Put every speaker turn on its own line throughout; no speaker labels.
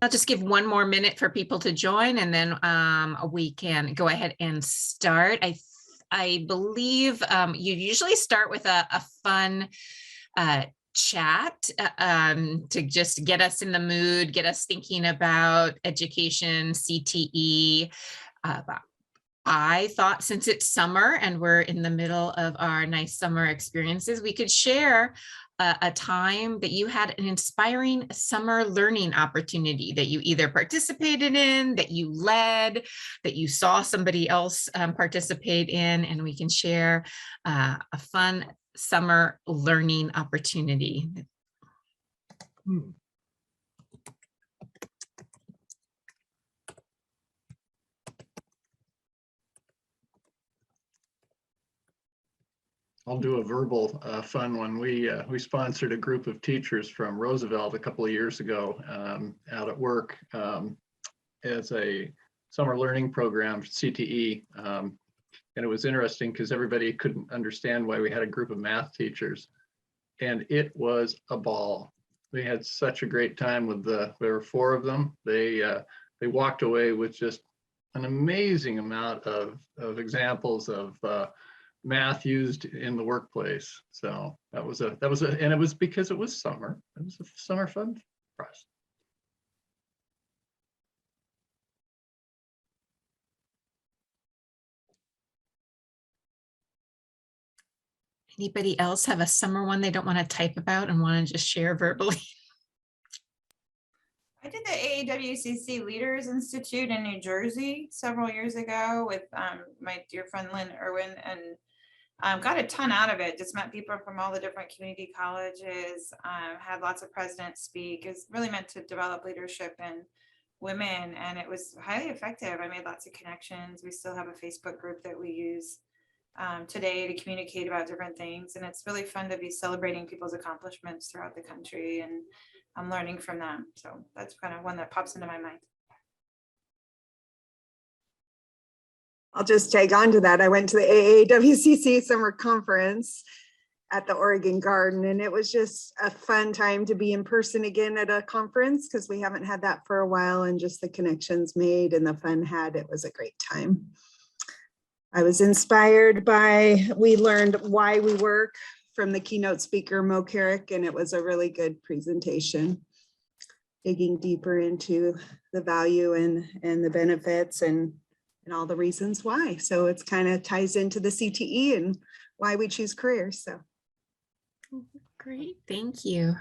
I'll just give one more minute for people to join, and then we can go ahead and start. I believe you usually start with a fun chat to just get us in the mood, get us thinking about education, CTE. I thought since it's summer and we're in the middle of our nice summer experiences, we could share a time that you had an inspiring summer learning opportunity that you either participated in, that you led, that you saw somebody else participate in, and we can share a fun summer learning opportunity.
I'll do a verbal fun one. We sponsored a group of teachers from Roosevelt a couple of years ago out at work as a summer learning program, CTE. And it was interesting because everybody couldn't understand why we had a group of math teachers. And it was a ball. We had such a great time with there were 4 of them. They walked away with just an amazing amount of examples of math used in the workplace. So that was and it was because it was summer. It was a summer fun for us.
Anybody else have a summer one they don't want to type about and want to just share verbally?
I did the AAWCC Leaders Institute in New Jersey several years ago with my dear friend Lynn Irwin, and got a ton out of it. Just met people from all the different community colleges, had lots of presidents speak. It's really meant to develop leadership in women, and it was highly effective. I made lots of connections. We still have a Facebook group that we use today to communicate about different things, and it's really fun to be celebrating people's accomplishments throughout the country, and I'm learning from them. So that's kind of one that pops into my mind.
I'll just tag on to that. I went to the AAWCC summer conference at the Oregon Garden, and it was just a fun time to be in person again at a conference because we haven't had that for a while, and just the connections made and the fun had. It was a great time. I was inspired by, we learned why we work from the keynote speaker, Mo Carrick, and it was a really good presentation, digging deeper into the value and the benefits and all the reasons why. So it's kind of ties into the CTE and why we choose careers. So
great, thank you.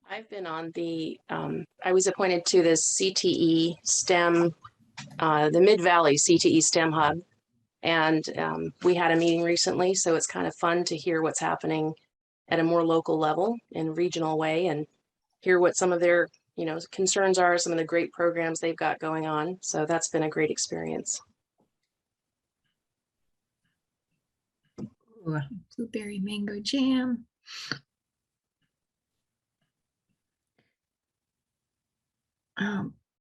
I've been on the, I was appointed to the CTE STEM, the Mid-Valley CTE STEM Hub. And we had a meeting recently, so it's kind of fun to hear what's happening at a more local level and regional way, and hear what some of their, concerns are, some of the great programs they've got going on. So that's been a great experience.
Ooh, blueberry mango jam.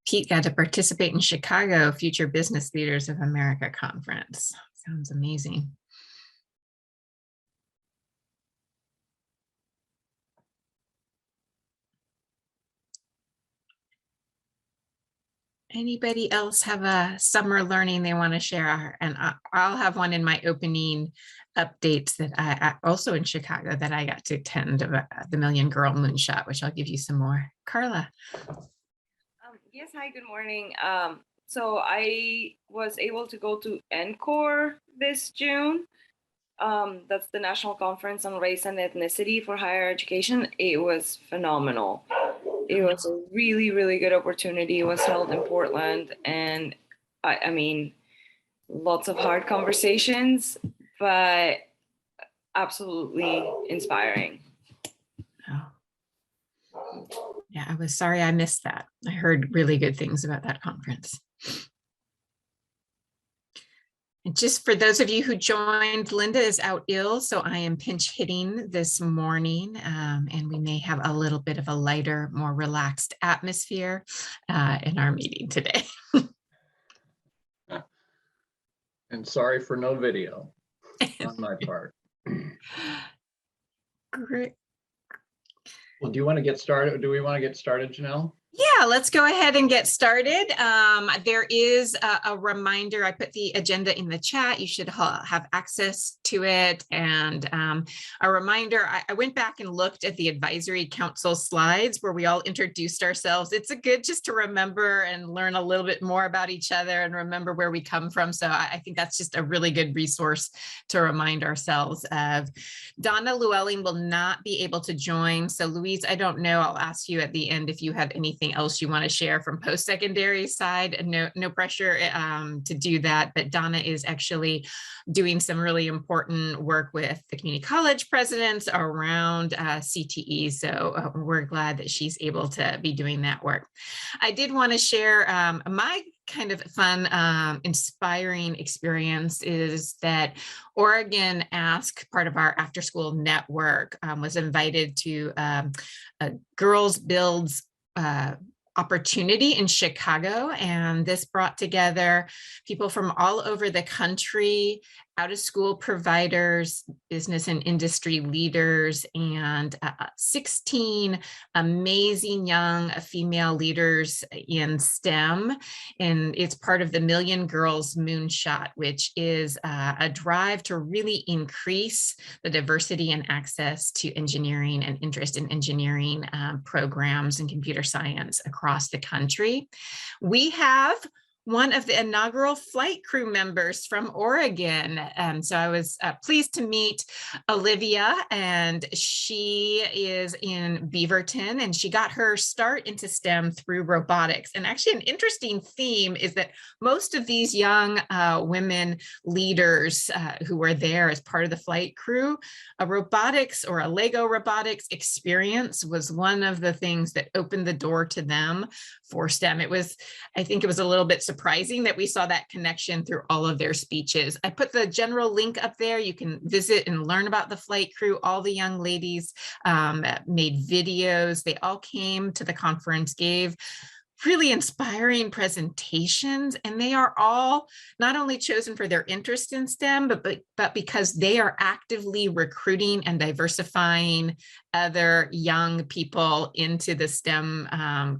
Pete got to participate in Chicago Future Business Leaders of America conference. Sounds amazing. Anybody else have a summer learning they want to share? And I'll have one in my opening updates that I also in Chicago that I got to attend of the Million Girl Moonshot, which I'll give you some more. Carla.
Yes, hi, good morning. So I was able to go to NCORE this June. That's the National Conference on Race and Ethnicity for Higher Education. It was phenomenal. It was a really, really good opportunity. It was held in Portland, and I mean, lots of hard conversations, but absolutely inspiring.
Oh. Yeah, I was sorry I missed that. I heard really good things about that conference. And just for those of you who joined, Linda is out ill, so I am pinch hitting this morning, and we may have a little bit of a lighter, more relaxed atmosphere in our meeting today.
And sorry for no video on my part.
Great.
Well, do you want to get started? Do we want to get started, Janelle?
Yeah, Yeah, let's go ahead and get started. There is a reminder. I put the agenda in the chat. You should have access to it. And a reminder, I went back and looked at the advisory council slides where we all introduced ourselves. It's a good just to remember and learn a little bit more about each other and remember where we come from. So I think that's just a really good resource to remind ourselves of. Donna Llewellyn will not be able to join. So Louise, I don't know. I'll ask you at the end if you have anything else you want to share from post-secondary side. No pressure to do that, but Donna is actually doing some really important work with the community college presidents around CTE. So we're glad that she's able to be doing that work. I did want to share my kind of fun, inspiring experience is that Oregon Ask, part of our after school network, was invited to a Girls Builds opportunity in Chicago. And this brought together people from all over the country, out of school providers, business and industry leaders, and 16 amazing young female leaders in STEM. And it's part of the Million Girls Moonshot, which is a drive to really increase the diversity and access to engineering and interest in engineering programs and computer science across the country. We have one of the inaugural flight crew members from Oregon. So I was pleased to meet Olivia, and she is in Beaverton, and she got her start into STEM through robotics. And actually an interesting theme is that most of these young women leaders who were there as part of the flight crew, a robotics or a Lego robotics experience was one of the things that opened the door to them for STEM. I think it was a little bit surprising that we saw that connection through all of their speeches. I put the general link up there. You can visit and learn about the flight crew. All the young ladies made videos. They all came to the conference, gave really inspiring presentations, and they are all not only chosen for their interest in STEM, but because they are actively recruiting and diversifying other young people into the STEM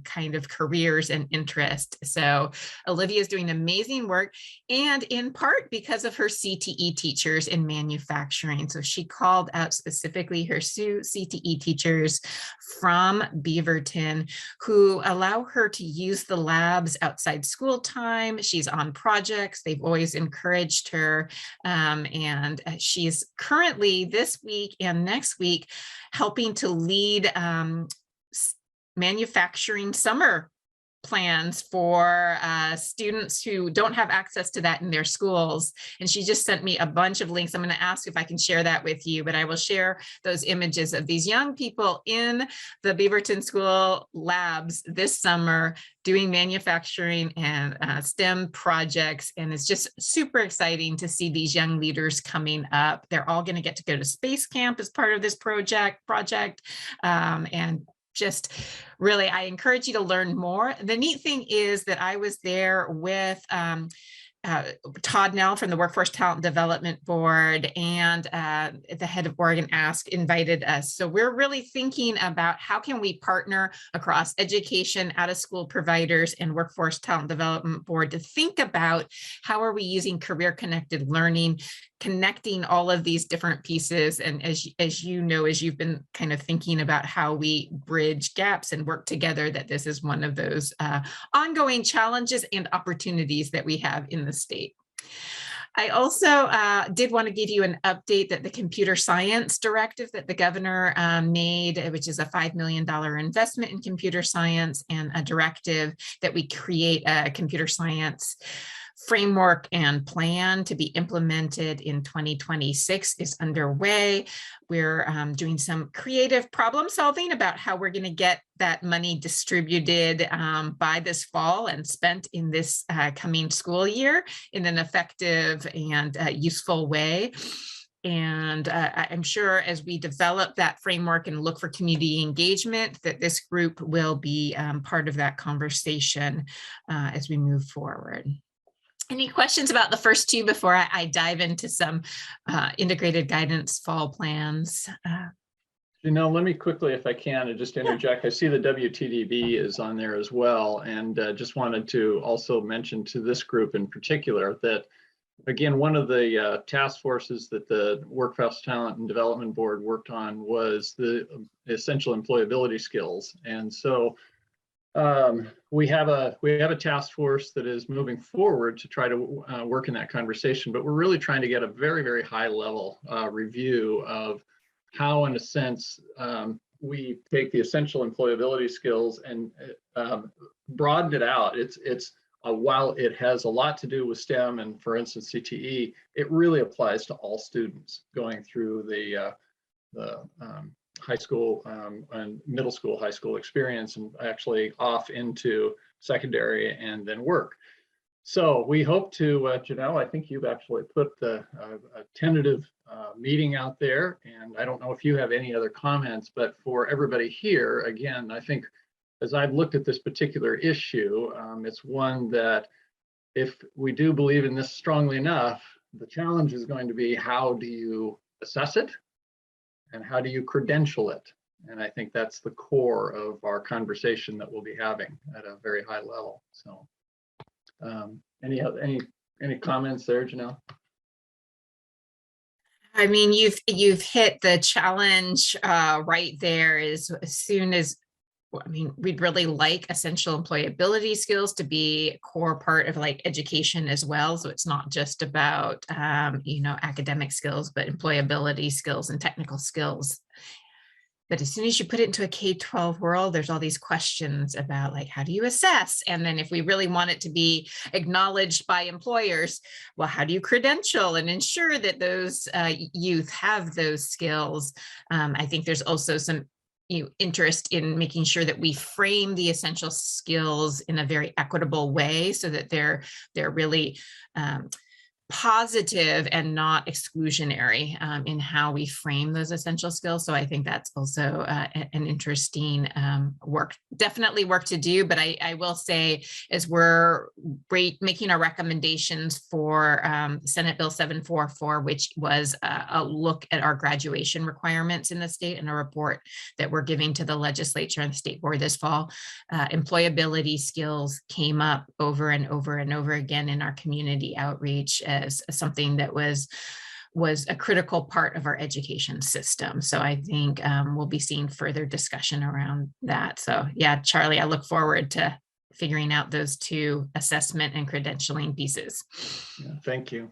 kind of careers and interest. So Olivia is doing amazing work, and in part because of her CTE teachers in manufacturing. So she called out specifically her CTE teachers from Beaverton who allow her to use the labs outside school time. She's on projects. They've always encouraged her. And she's currently this week and next week helping to lead manufacturing summer plans for students who don't have access to that in their schools. And she just sent me a bunch of links. I'm going to ask if I can share that with you, but I will share those images of these young people in the Beaverton School labs this summer doing manufacturing and STEM projects. And it's just super exciting to see these young leaders coming up. They're all going to get to go to space camp as part of this project. And just really, I encourage you to learn more. The neat thing is that I was there with Todd Nell from the Workforce Talent Development Board, and the head of Oregon Ask invited us. So we're really thinking about how can we partner across education, out-of-school providers, and Workforce Talent Development Board to think about how are we using career-connected learning, connecting all of these different pieces. And as you know, as you've been kind of thinking about how we bridge gaps and work together, that this is one of those ongoing challenges and opportunities that we have in the state. I also did want to give you an update that the computer science directive that the governor made, which is a $5 million investment in computer science, and a directive that we create a computer science framework and plan to be implemented in 2026 is underway. We're doing some creative problem solving about how we're going to get that money distributed by this fall and spent in this coming school year in an effective and useful way. And I'm sure as we develop that framework and look for community engagement, that this group will be part of that conversation as we move forward. Any questions about the first two before I dive into some integrated guidance fall plans?
Let me quickly, if I can, just interject. I see the WTDB is on there as well, and just wanted to also mention to this group in particular that, again, one of the task forces that the Workforce Talent and Development Board worked on was the essential employability skills. And so we have a task force that is moving forward to try to work in that conversation, but we're really trying to get a very, very high level review of how, in a sense, we take the essential employability skills and broaden it out. It's while it has a lot to do with STEM and, for instance, CTE, it really applies to all students going through the high school and middle school, high school experience, and actually off into secondary and then work. So we hope to, Janelle, I think you've actually put a tentative meeting out there, and I don't know if you have any other comments, but for everybody here, again, I think as I've looked at this particular issue, it's one that if we do believe in this strongly enough, the challenge is going to be how do you assess it and how do you credential it? And I think that's the core of our conversation that we'll be having at a very high level. So any comments there, Janelle?
I mean, you've hit the challenge right there. Is as soon as, I mean, we'd really like essential employability skills to be a core part of like education as well. So it's not just about academic skills, but employability skills and technical skills. But as soon as you put it into a K-12 world, there's all these questions about like, how do you assess? And then if we really want it to be acknowledged by employers, well, how do you credential and ensure that those youth have those skills? I think there's also some interest in making sure that we frame the essential skills in a very equitable way so that they're really positive and not exclusionary in how we frame those essential skills. So I think that's also an interesting definitely work to do. But I will say, as we're making our recommendations for Senate Bill 744, which was a look at our graduation requirements in the state, and a report that we're giving to the legislature and the state board this fall, employability skills came up over and over and over again in our community outreach as something that was a critical part of our education system. So I think we'll be seeing further discussion around that. So yeah, Charlie, I look forward to figuring out those two assessment and credentialing pieces.
Yeah, thank you.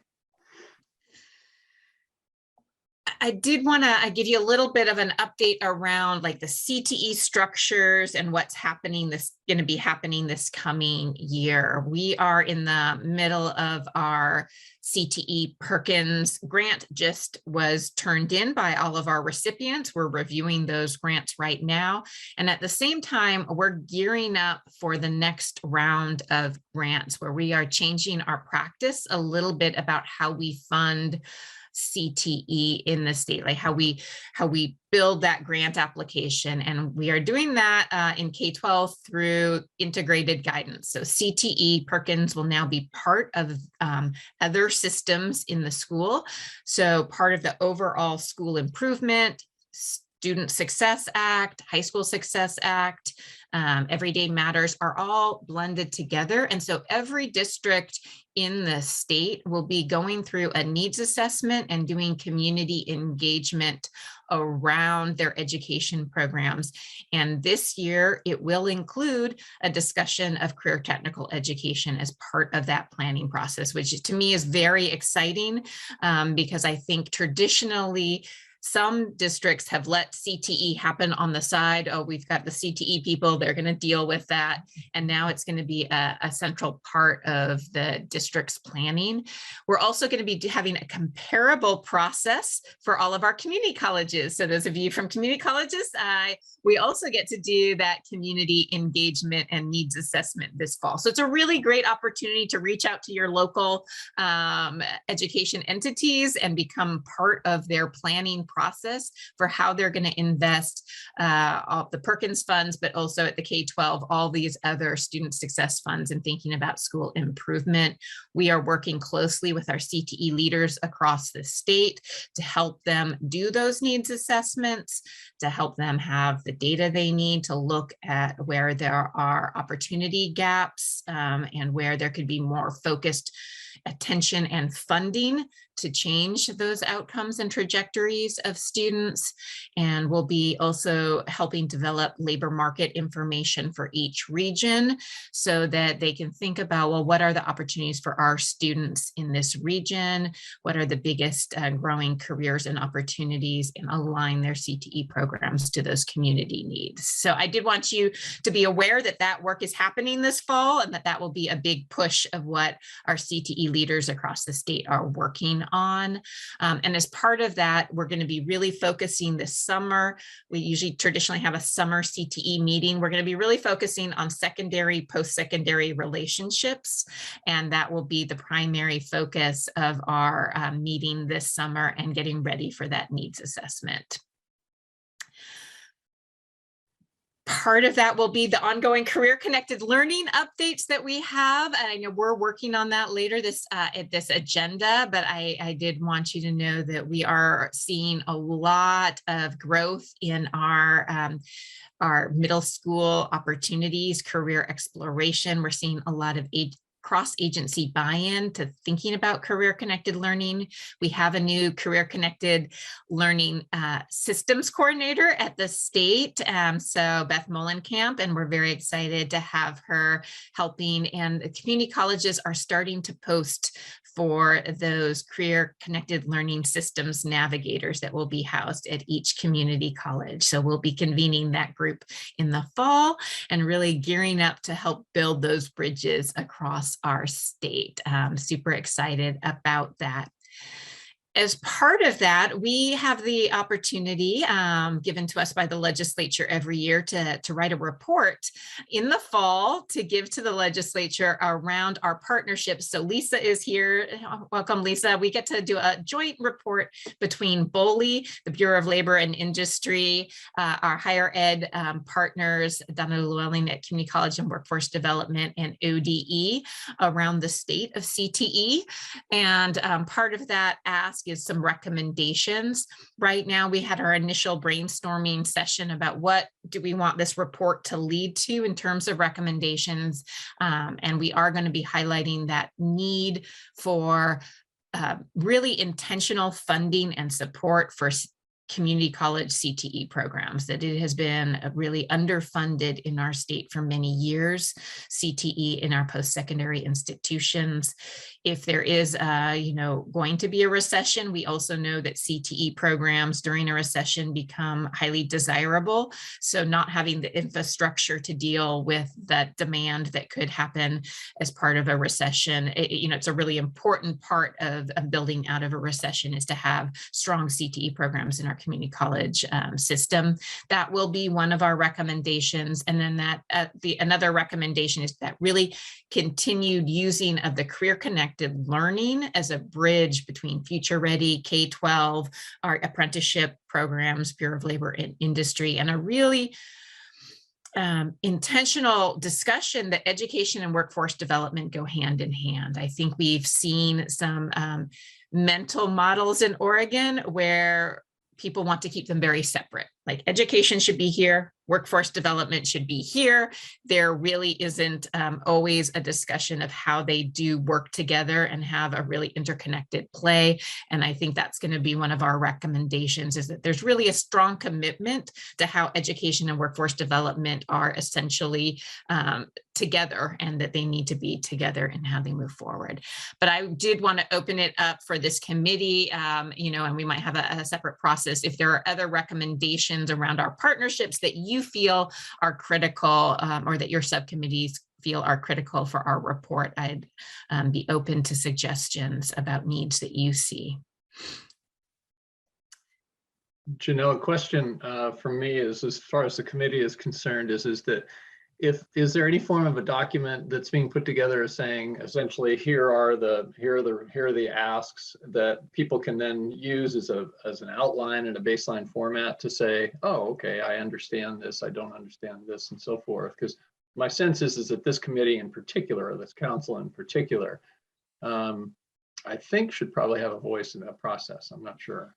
I did want to give you a little bit of an update around like the CTE structures and what's going to be happening this coming year. We are in the middle of our CTE Perkins grant, just was turned in by all of our recipients. We're reviewing those grants right now. And at the same time, we're gearing up for the next round of grants where we are changing our practice a little bit about how we fund CTE in the state, like how we build that grant application. And we are doing that in K-12 through integrated guidance. So CTE Perkins will now be part of other systems in the school. So part of the overall school improvement, Student Success Act, High School Success Act, Everyday Matters are all blended together. And so every district in the state will be going through a needs assessment and doing community engagement around their education programs. And this year, it will include a discussion of career technical education as part of that planning process, which to me is very exciting because I think traditionally, some districts have let CTE happen on the side. Oh, we've got the CTE people, they're going to deal with that. And now it's going to be a central part of the district's planning. We're also going to be having a comparable process for all of our community colleges. So those of you from community colleges, we also get to do that community engagement and needs assessment this fall. So it's a really great opportunity to reach out to your local education entities and become part of their planning process for how they're going to invest all the Perkins funds, but also at the K-12, all these other student success funds and thinking about school improvement. We are working closely with our CTE leaders across the state to help them do those needs assessments, to help them have the data they need to look at where there are opportunity gaps and where there could be more focused attention and funding to change those outcomes and trajectories of students. And we'll be also helping develop labor market information for each region so that they can think about, well, what are the opportunities for our students in this region? What are the biggest growing careers and opportunities, and align their CTE programs to those community needs. So I did want you to be aware that that work is happening this fall, and that that will be a big push of what our CTE leaders across the state are working on. And as part of that, we're going to be really focusing this summer. We usually traditionally have a summer CTE meeting. We're going to be really focusing on secondary, post-secondary relationships. And that will be the primary focus of our meeting this summer and getting ready for that needs assessment. Part of that will be the ongoing career-connected learning updates that we have. And I know we're working on that later at this agenda, but I did want you to know that we are seeing a lot of growth in our middle school opportunities, career exploration. We're seeing a lot of cross-agency buy-in to thinking about career-connected learning. We have a new career-connected learning systems coordinator at the state, so Beth Molenkamp, and we're very excited to have her helping. And the community colleges are starting to post for those career-connected learning systems navigators that will be housed at each community college. So we'll be convening that group in the fall and really gearing up to help build those bridges across our state. Super excited about that. As part of that, we have the opportunity given to us by the legislature every year to write a report in the fall to give to the legislature around our partnerships. So Lisa is here. Welcome, Lisa. We get to do a joint report between BOLI, the Bureau of Labor and Industry, our higher ed partners, Donna Llewellyn at Community College and Workforce Development, and ODE around the state of CTE. And part of that ask is some recommendations. Right now, we had our initial brainstorming session about what do we want this report to lead to in terms of recommendations. And we are going to be highlighting that need for really intentional funding and support for community college CTE programs, that it has been really underfunded in our state for many years, CTE in our post-secondary institutions. If there is, going to be a recession, we also know that CTE programs during a recession become highly desirable. So not having the infrastructure to deal with that demand that could happen as part of a recession, it's a really important part of building out of a recession is to have strong CTE programs in our community college system. That will be one of our recommendations. And then another recommendation is that really continued using of the career-connected learning as a bridge between Future Ready, K-12, our apprenticeship programs, Bureau of Labor and Industry, and a really intentional discussion that education and workforce development go hand in hand. I think we've seen some mental models in Oregon where people want to keep them very separate. Like education should be here, workforce development should be here. There really isn't always a discussion of how they do work together and have a really interconnected play. And I think that's going to be one of our recommendations, is that there's really a strong commitment to how education and workforce development are essentially together, and that they need to be together in how they move forward. But I did want to open it up for this committee, and we might have a separate process. If there are other recommendations around our partnerships that you feel are critical, or that your subcommittees feel are critical for our report, I'd be open to suggestions about needs that you see.
Janelle, a question from me is, as far as the committee is concerned, is that is there any form of a document that's being put together as saying essentially here are the asks that people can then use as an outline and a baseline format to say, oh, okay, I understand this, I don't understand this, and so forth. Because my sense is that this committee in particular, or this council in particular, I think should probably have a voice in that process. I'm not sure.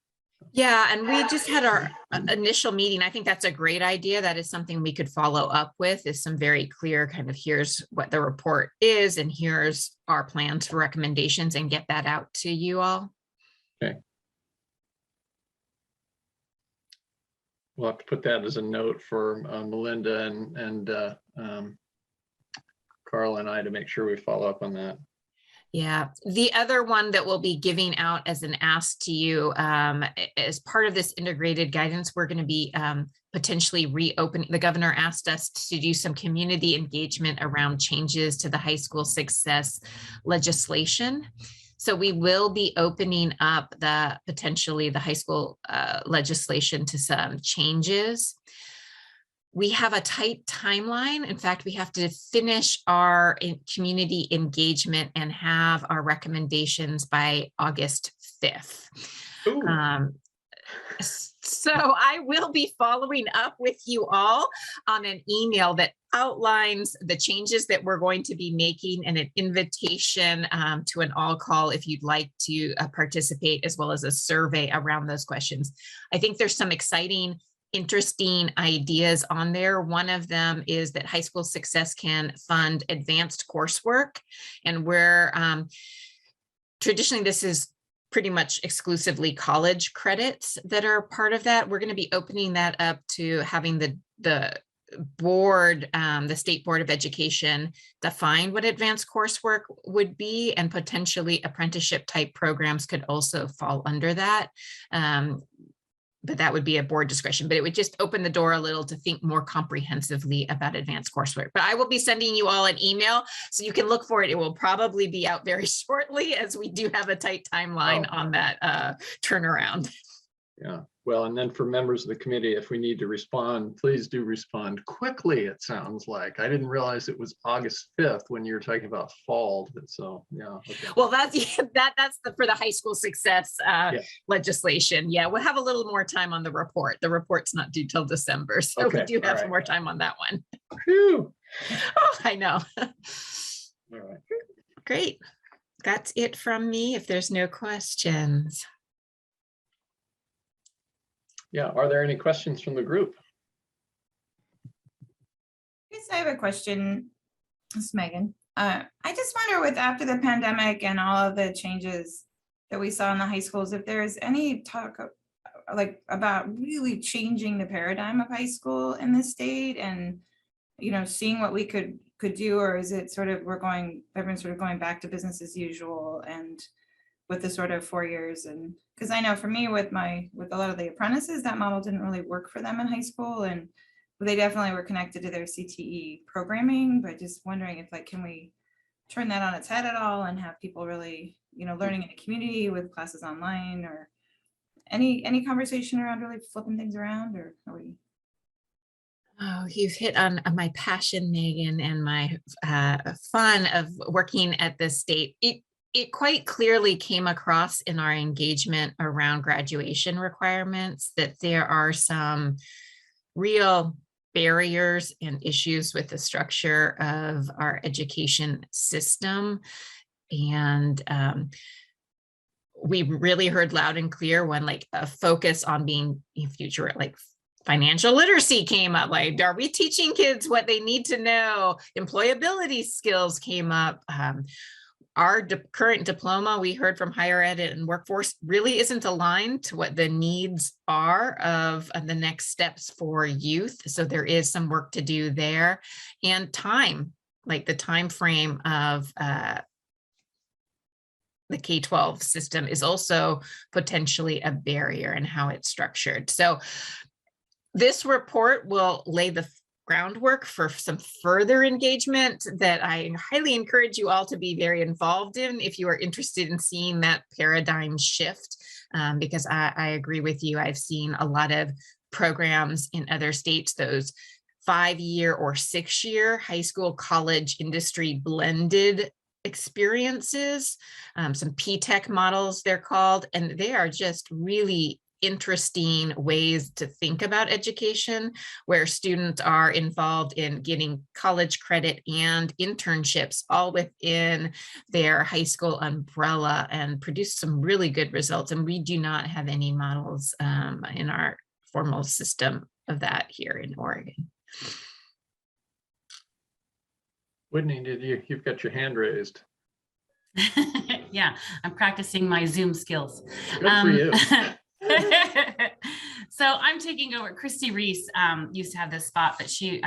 Yeah, and we just had our initial meeting. I think that's a great idea. That is something we could follow up with, is some very clear kind of here's what the report is and here's our plans for recommendations, and get that out to you all.
Okay. We'll have to put that as a note for Melinda and Carl and I to make sure we follow up on that.
Yeah, the other one that we'll be giving out as an ask to you as part of this integrated guidance, we're going to be potentially reopening. The governor asked us to do some community engagement around changes to the high school success legislation. So we will be opening up potentially the high school legislation to some changes. We have a tight timeline. In fact, we have to finish our community engagement and have our recommendations by August 5th. So I will be following up with you all on an email that outlines the changes that we're going to be making, and an invitation to an all call if you'd like to participate, as well as a survey around those questions. I think there's some exciting, interesting ideas on there. One of them is that high school success can fund advanced coursework, and where traditionally this is pretty much exclusively college credits that are part of that. We're going to be opening that up to having the board, the State Board of Education, define what advanced coursework would be, and potentially apprenticeship type programs could also fall under that. But that would be a board discretion, but it would just open the door a little to think more comprehensively about advanced coursework. But I will be sending you all an email so you can look for it. It will probably be out very shortly, as we do have a tight timeline on that turnaround.
Yeah, well, and then for members of the committee, if we need to respond, please do respond quickly. It sounds like I didn't realize it was August 5th when you were talking about fall. So yeah. Okay.
Well, that's for the high school success legislation. Yeah, we'll have a little more time on the report. The report's not due till December, so we do have some more time on that one.
Whew.
Oh, I know.
All right.
Great. That's it from me, if there's no questions.
Yeah, are there any questions from the group?
Yes, I have a question. This is Megan. I just wonder, with after the pandemic and all of the changes that we saw in the high schools, if there's any talk about really changing the paradigm of high school in the state, and seeing what we could do, or is it sort of everyone's sort of going back to business as usual, and with the sort of 4 years? And because I know for me with a lot of the apprentices, that model didn't really work for them in high school, and they definitely were connected to their CTE programming, but just wondering if can we turn that on its head at all and have people really, learning in a community with classes online, or any conversation around really flipping things around, or are we?
Oh, you've hit on my passion, Megan, and my fun of working at the state. It quite clearly came across in our engagement around graduation requirements that there are some real barriers and issues with the structure of our education system. And we really heard loud and clear when a focus on being future, financial literacy came up. Are we teaching kids what they need to know? Employability skills came up. Our current diploma, we heard from higher ed and workforce, really isn't aligned to what the needs are of the next steps for youth. So there is some work to do there. And time, the time frame of the K-12 system is also potentially a barrier in how it's structured. So this report will lay the groundwork for some further engagement that I highly encourage you all to be very involved in if you are interested in seeing that paradigm shift, because I agree with you. I've seen a lot of programs in other states, those 5-year or 6-year high school, college, industry blended experiences, some P-Tech models they're called, and they are just really interesting ways to think about education, where students are involved in getting college credit and internships all within their high school umbrella, and produce some really good results. And we do not have any models in our formal system of that here in Oregon.
Whitney, you've got your hand raised.
Yeah, I'm practicing my Zoom skills.
Good for you.
So I'm taking over. Christy Reese used to have this spot, but she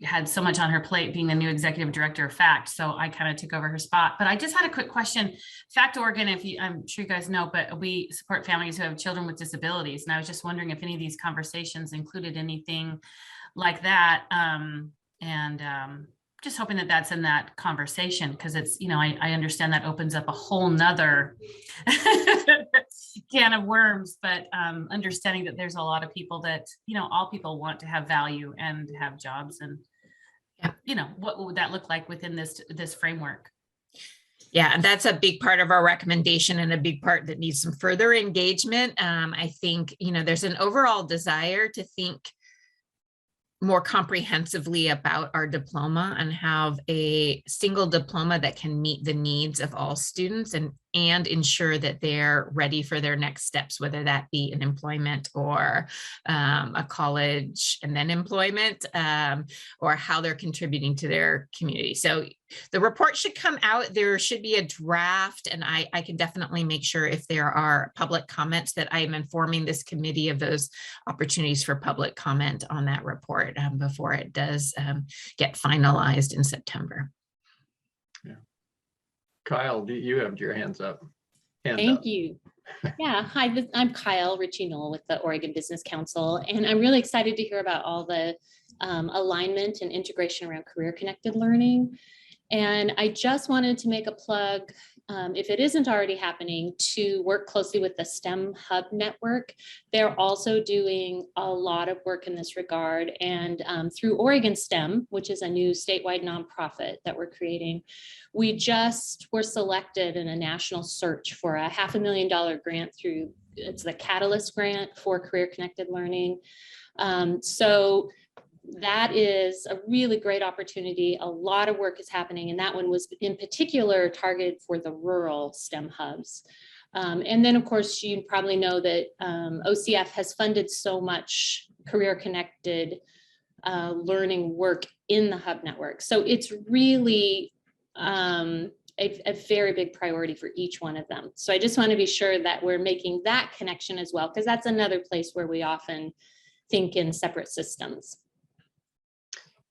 had so much on her plate being the new executive director of FACT. So I kind of took over her spot. But I just had a quick question. FACT Oregon, I'm sure you guys know, but we support families who have children with disabilities. And I was just wondering if any of these conversations included anything like that. Just hoping that that's in that conversation, because it's, I understand that opens up a whole nother can of worms, but understanding that there's a lot of people that, all people want to have value and have jobs, and, what would that look like within this framework?
Yeah, and that's a big part of our recommendation, and a big part that needs some further engagement. I think, there's an overall desire to think more comprehensively about our diploma and have a single diploma that can meet the needs of all students and ensure that they're ready for their next steps, whether that be in employment or a college and then employment, or how they're contributing to their community. So the report should come out. There should be a draft, and I can definitely make sure, if there are public comments, that I am informing this committee of those opportunities for public comment on that report before it does get finalized in September.
Yeah. Kyle, you have your hands up.
Thank you. Yeah, hi, I'm Kyle Ritchie-Knoll with the Oregon Business Council, and I'm really excited to hear about all the alignment and integration around career-connected learning. And I just wanted to make a plug, if it isn't already happening, to work closely with the STEM Hub Network. They're also doing a lot of work in this regard. And through Oregon STEM, which is a new statewide nonprofit that we're creating, we just were selected in a national search for a $500,000 grant through, it's the Catalyst grant for career-connected learning. So that is a really great opportunity. A lot of work is happening, and that one was in particular targeted for the rural STEM hubs. And then, of course, you probably know that OCF has funded so much career-connected learning work in the hub network. So it's really a very big priority for each one of them. So I just want to be sure that we're making that connection as well, because that's another place where we often think in separate systems.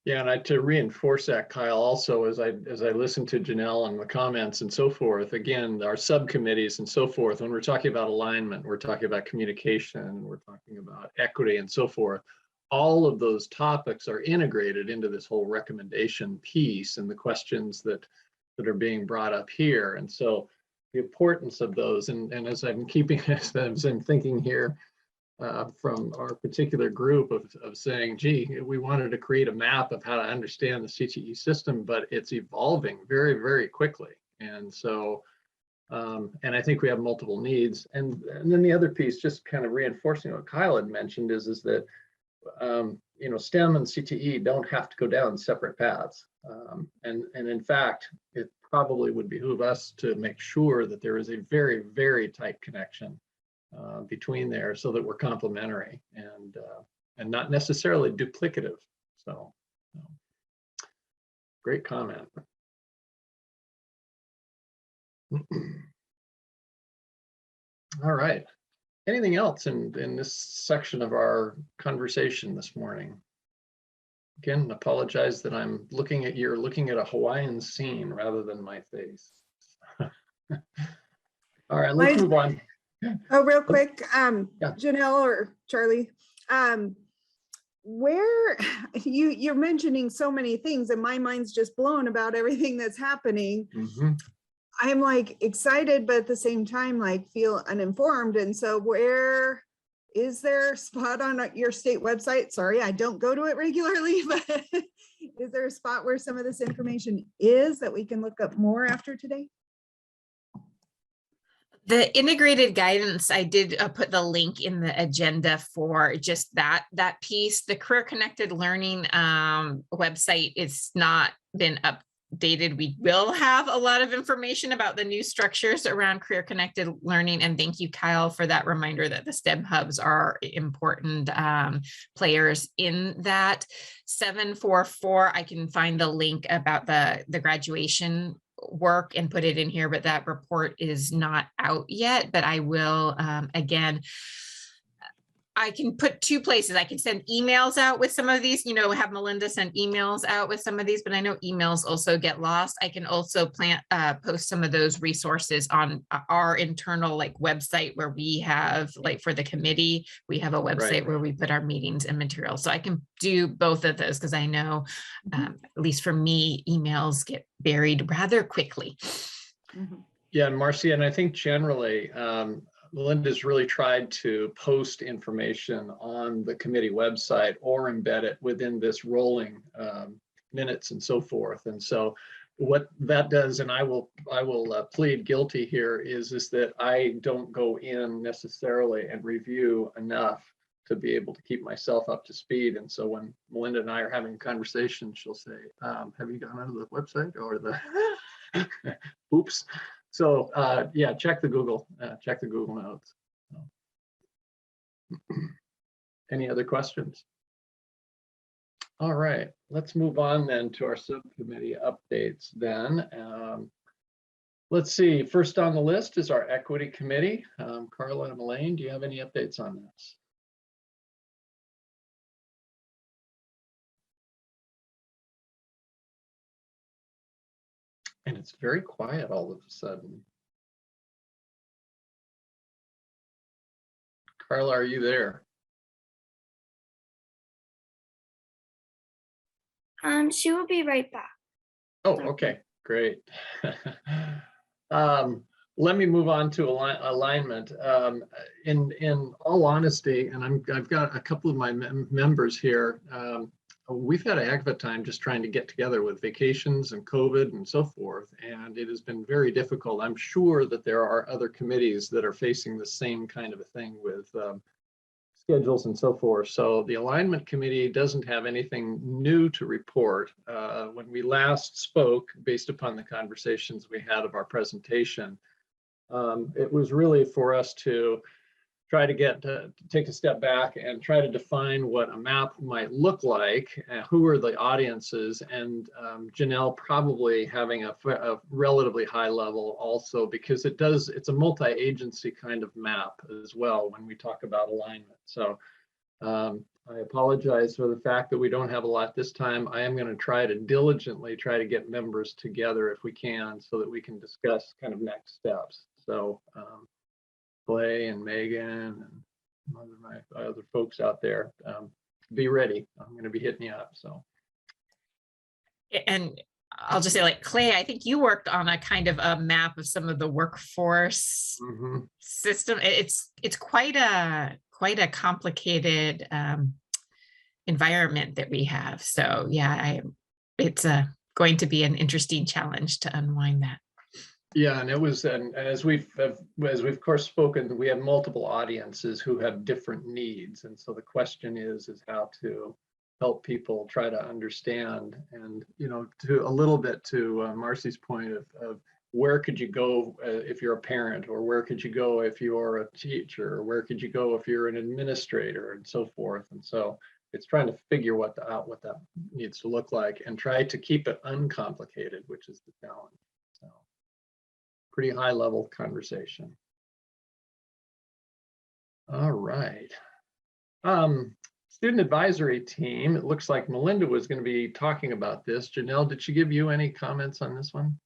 Yeah, and to reinforce that, Kyle, also as I listen to Janelle and the comments and so forth, again, our subcommittees and so forth, when we're talking about alignment, we're talking about communication, we're talking about equity and so forth, all of those topics are integrated into this whole recommendation piece and the questions that are being brought up here. And so the importance of those, and as I'm thinking here, from our particular group of saying, gee, we wanted to create a map of how to understand the CTE system, but it's evolving very, very quickly. And so, and I think we have multiple needs. And then the other piece, just kind of reinforcing what Kyle had mentioned, is that, STEM and CTE don't have to go down separate paths. And in fact, it probably would behoove us to make sure that there is a very, very tight connection between there, so that we're complementary and not necessarily duplicative. So great comment. All right. Anything else in this section of our conversation this morning? Again, apologize that I'm looking at a Hawaiian scene rather than my face. All right, let's move on.
Oh, real quick,
Yeah.
Janelle or Charlie, where you're mentioning so many things and my mind's just blown about everything that's happening.
Mm-hmm.
I'm like excited, but at the same time, like feel uninformed. And so where is there a spot on your state website? Sorry, I don't go to it regularly, but is there a spot where some of this information is that we can look up more after today?
The integrated guidance, I did put the link in the agenda for just that piece. The Career Connected Learning website is not been updated. We will have a lot of information about the new structures around Career Connected Learning. And thank you, Kyle, for that reminder that the STEM hubs are important players in that. 744, I can find the link about the graduation work and put it in here, but that report is not out yet. But I will, again, I can put two places. I can send emails out with some of these, have Melinda send emails out with some of these, but I know emails also get lost. I can also post some of those resources on our internal website where we have, for the committee, we have a website where we put our meetings and materials. So I can do both of those because I know, at least for me, emails get buried rather quickly.
Yeah, and Marcia, and I think generally, Melinda's really tried to post information on the committee website or embed it within this rolling minutes and so forth. And so what that does, and I will plead guilty here, is that I don't go in necessarily and review enough to be able to keep myself up to speed. And so when Melinda and I are having a conversation, she'll say, have you gone onto the website or the oops. So yeah, check the Google Notes. Any other questions? All right, let's move on then to our subcommittee updates then. Let's see, first on the list is our Equity Committee. Carla and Elaine, do you have any updates on this? And it's very quiet all of a sudden. Carla, are you there?
She will be right back.
Oh, okay, great. Let me move on to alignment. In all honesty, and I've got a couple of my members here. We've had a heck of a time just trying to get together with vacations and COVID and so forth, and it has been very difficult. I'm sure that there are other committees that are facing the same kind of a thing with schedules and so forth. So the alignment committee doesn't have anything new to report. When we last spoke, based upon the conversations we had of our presentation, it was really for us to try to take a step back and try to define what a map might look like, who are the audiences, and Janelle probably having a relatively high level also, because it's a multi-agency kind of map as well when we talk about alignment. So I apologize for the fact that we don't have a lot this time. I am going to try to diligently try to get members together if we can, so that we can discuss kind of next steps. So Clay and Megan and my other folks out there, be ready. I'm going to be hitting you up. So,
and I'll just say, Clay, I think you worked on a kind of a map of some of the workforce system. It's quite a complicated environment that we have. So yeah, it's going to be an interesting challenge to unwind that.
Yeah, and it was, and as we've of course spoken, we have multiple audiences who have different needs, and so the question is how to help people try to understand, and to a little bit to Marcy's point of where could you go if you're a parent, or where could you go if you're a teacher, or where could you go if you're an administrator, and so forth. And so it's trying to figure out what that needs to look like, and try to keep it uncomplicated, which is the challenge. So, pretty high level conversation. All right. Student advisory team, it looks like Melinda was going to be talking about this. Janelle, did she give you any comments on this one?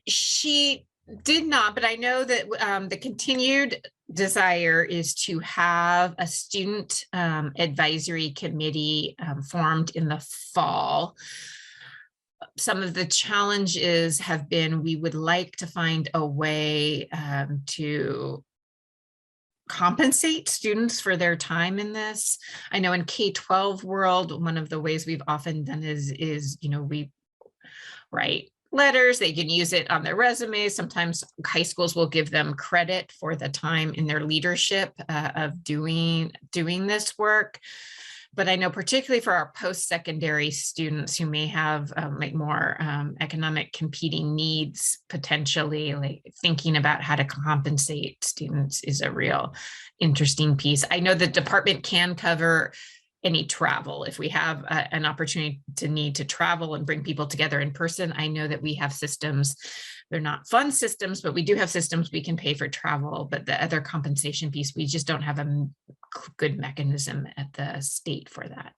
She did not, but I know that the continued desire is to have a student advisory committee formed in the fall. Some of the challenges have been, we would like to find a way to compensate students for their time in this. I know in K-12 world, one of the ways we've often done is, we write letters, they can use it on their resumes. Sometimes high schools will give them credit for the time in their leadership of doing this work. But I know particularly for our post-secondary students who may have like more economic competing needs, potentially like thinking about how to compensate students is a real interesting piece. I know the department can cover any travel. If we have an opportunity to need to travel and bring people together in person, I know that we have systems. They're not fun systems, but we do have systems we can pay for travel. But the other compensation piece, we just don't have a good mechanism at the state for that.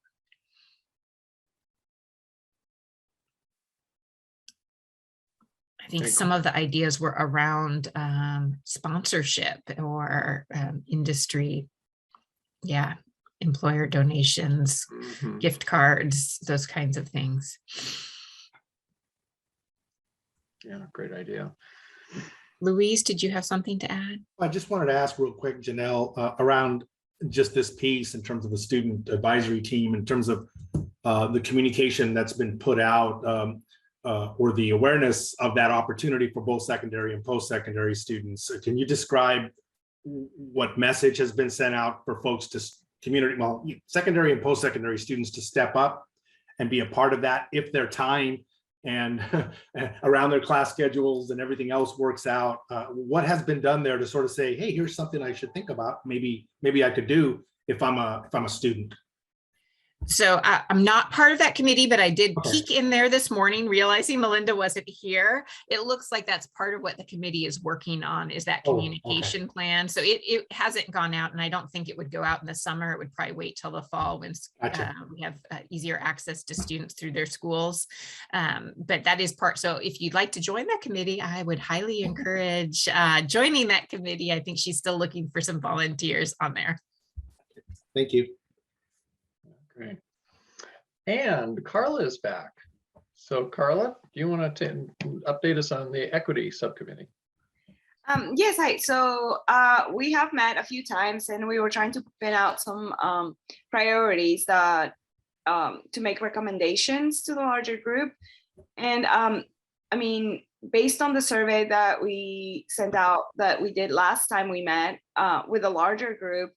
I think some of the ideas were around sponsorship or industry. Yeah. Employer donations, gift cards, those kinds of things.
Yeah, great idea.
Louise, did you have something to add?
I just wanted to ask real quick, Janelle, around just this piece in terms of the student advisory team, in terms of the communication that's been put out or the awareness of that opportunity for both secondary and post-secondary students. Can you describe what message has been sent out for folks to secondary and post-secondary students to step up and be a part of that if their time and around their class schedules and everything else works out? What has been done there to sort of say, hey, here's something I should think about. Maybe I could do if I'm a student.
So I'm not part of that committee, but I did peek in there this morning, realizing Melinda wasn't here. It looks like that's part of what the committee is working on, is that communication plan. So it hasn't gone out, and I don't think it would go out in the summer. It would probably wait till the fall when we have easier access to students through their schools. But that is part. So if you'd like to join that committee, I would highly encourage joining that committee. I think she's still looking for some volunteers on there.
Thank you.
Great. And Carla is back. So Carla, do you want to update us on the equity subcommittee?
Yes, hi. So we have met a few times, and we were trying to pin out some priorities that to make recommendations to the larger group. And I mean, based on the survey that we sent out that we did last time we met with a larger group,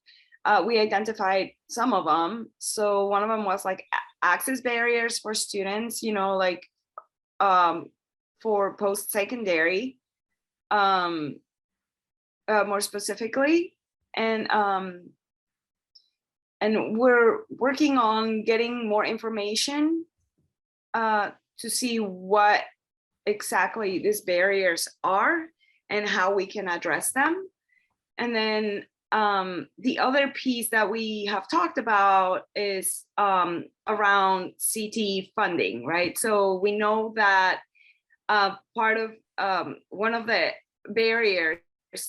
we identified some of them. So one of them was like access barriers for students, like for post-secondary, more specifically. And we're working on getting more information to see what exactly these barriers are and how we can address them. And then the other piece that we have talked about is around CTE funding, right? So we know that part of one of the barriers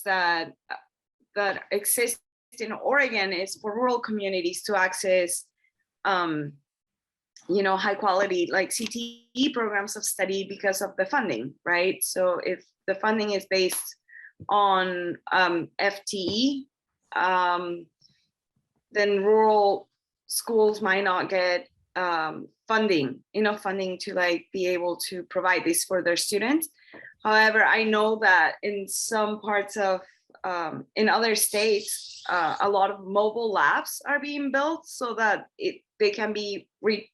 that exist in Oregon is for rural communities to access, high quality like CTE programs of study because of the funding, right? So if the funding is based on FTE, then rural schools might not get enough funding to like be able to provide this for their students. However, I know that in some parts of in other states, a lot of mobile labs are being built so that they can reach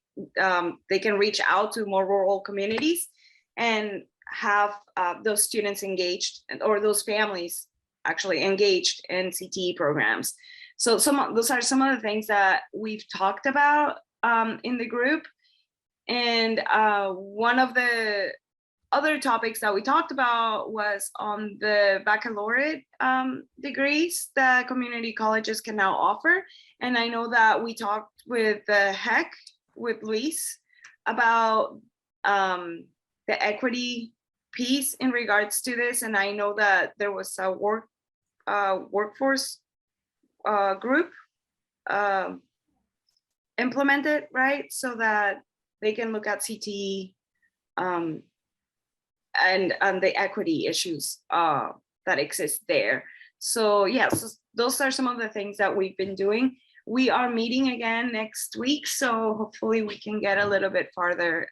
out to more rural communities and have those students engaged, or those families actually engaged in CTE programs. So those are some of the things that we've talked about in the group. And one of the other topics that we talked about was on the baccalaureate degrees that community colleges can now offer. And I know that we talked with the HEC, with Luis, about the equity piece in regards to this. And I know that there was a workforce group implemented, right? So that they can look at CTE and the equity issues that exist there. So yes, those are some of the things that we've been doing. We are meeting again next week, so hopefully we can get a little bit farther,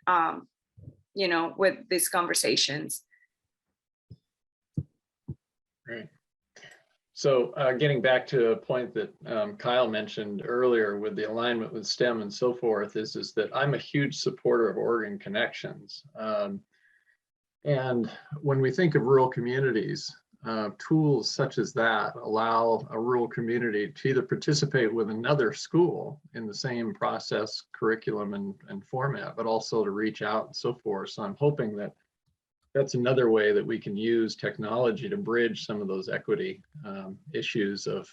you know, with these conversations.
Great. So getting back to a point that Kyle mentioned earlier with the alignment with STEM and so forth is that I'm a huge supporter of Oregon Connections. And when we think of rural communities, tools such as that allow a rural community to either participate with another school in the same process, curriculum, and format, but also to reach out and so forth. So I'm hoping that that's another way that we can use technology to bridge some of those equity issues of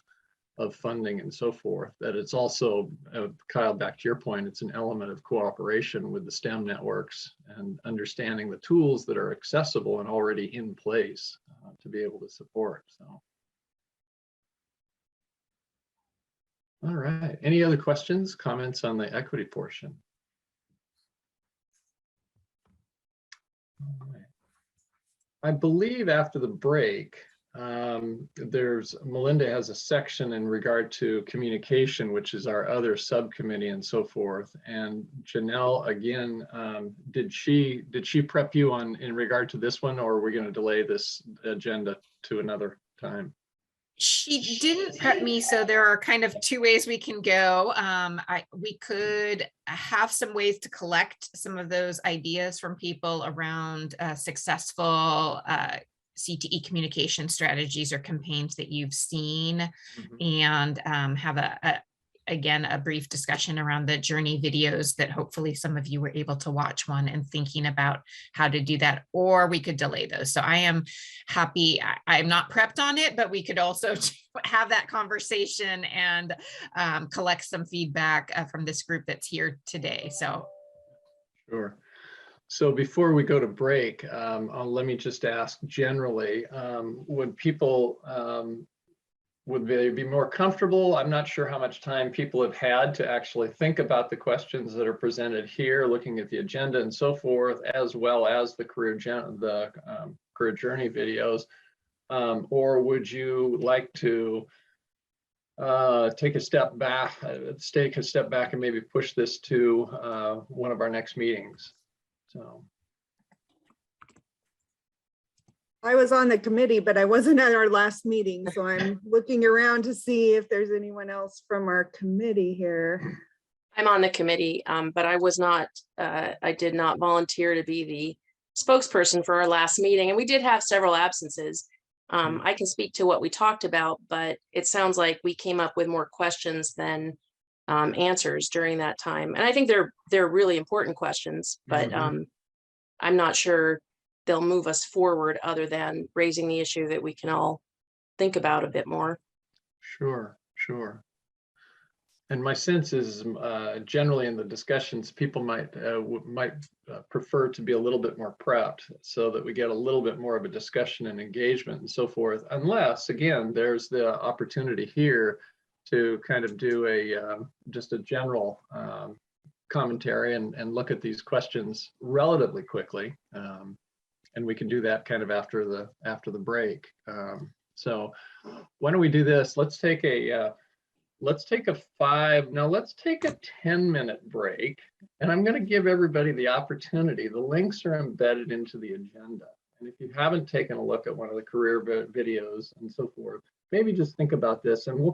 funding and so forth. That it's also, Kyle, back to your point, it's an element of cooperation with the STEM networks and understanding the tools that are accessible and already in place to be able to support. So, all right. Any other questions, comments on the equity portion? All right. I believe after the break, Melinda has a section in regard to communication, which is our other subcommittee and so forth. And Janelle, again, did she prep you on in regard to this one, or are we going to delay this agenda to another time?
She didn't prep me, so there are kind of two ways we can go. We could have some ways to collect some of those ideas from people around successful CTE communication strategies or campaigns that you've seen, and have again, a brief discussion around the journey videos that hopefully some of you were able to watch one and thinking about how to do that, or we could delay those. So I am happy, I'm not prepped on it, but we could also have that conversation and collect some feedback from this group that's here today. So.
Sure. So before we go to break, let me just ask generally, would people, would they be more comfortable? I'm not sure how much time people have had to actually think about the questions that are presented here, looking at the agenda and so forth, as well as the career journey videos. Or would you like to take a step back and maybe push this to one of our next meetings? So.
I was on the committee, but I wasn't at our last meeting, so I'm looking around to see if there's anyone else from our committee here.
I'm on the committee, but I was not, I did not volunteer to be the spokesperson for our last meeting, and we did have several absences. I can speak to what we talked about, but it sounds like we came up with more questions than answers during that time. And I think they're really important questions, but I'm not sure they'll move us forward other than raising the issue that we can all think about a bit more.
Sure, sure. And my sense is generally in the discussions, people might prefer to be a little bit more prepped so that we get a little bit more of a discussion and engagement and so forth, unless, again, there's the opportunity here to kind of do a just a general commentary and look at these questions relatively quickly. And we can do that kind of after the break. So why don't we do this? Let's take a 10-minute break, and I'm going to give everybody the opportunity. The links are embedded into the agenda, and if you haven't taken a look at one of the career videos and so forth, maybe just think about this, and we'll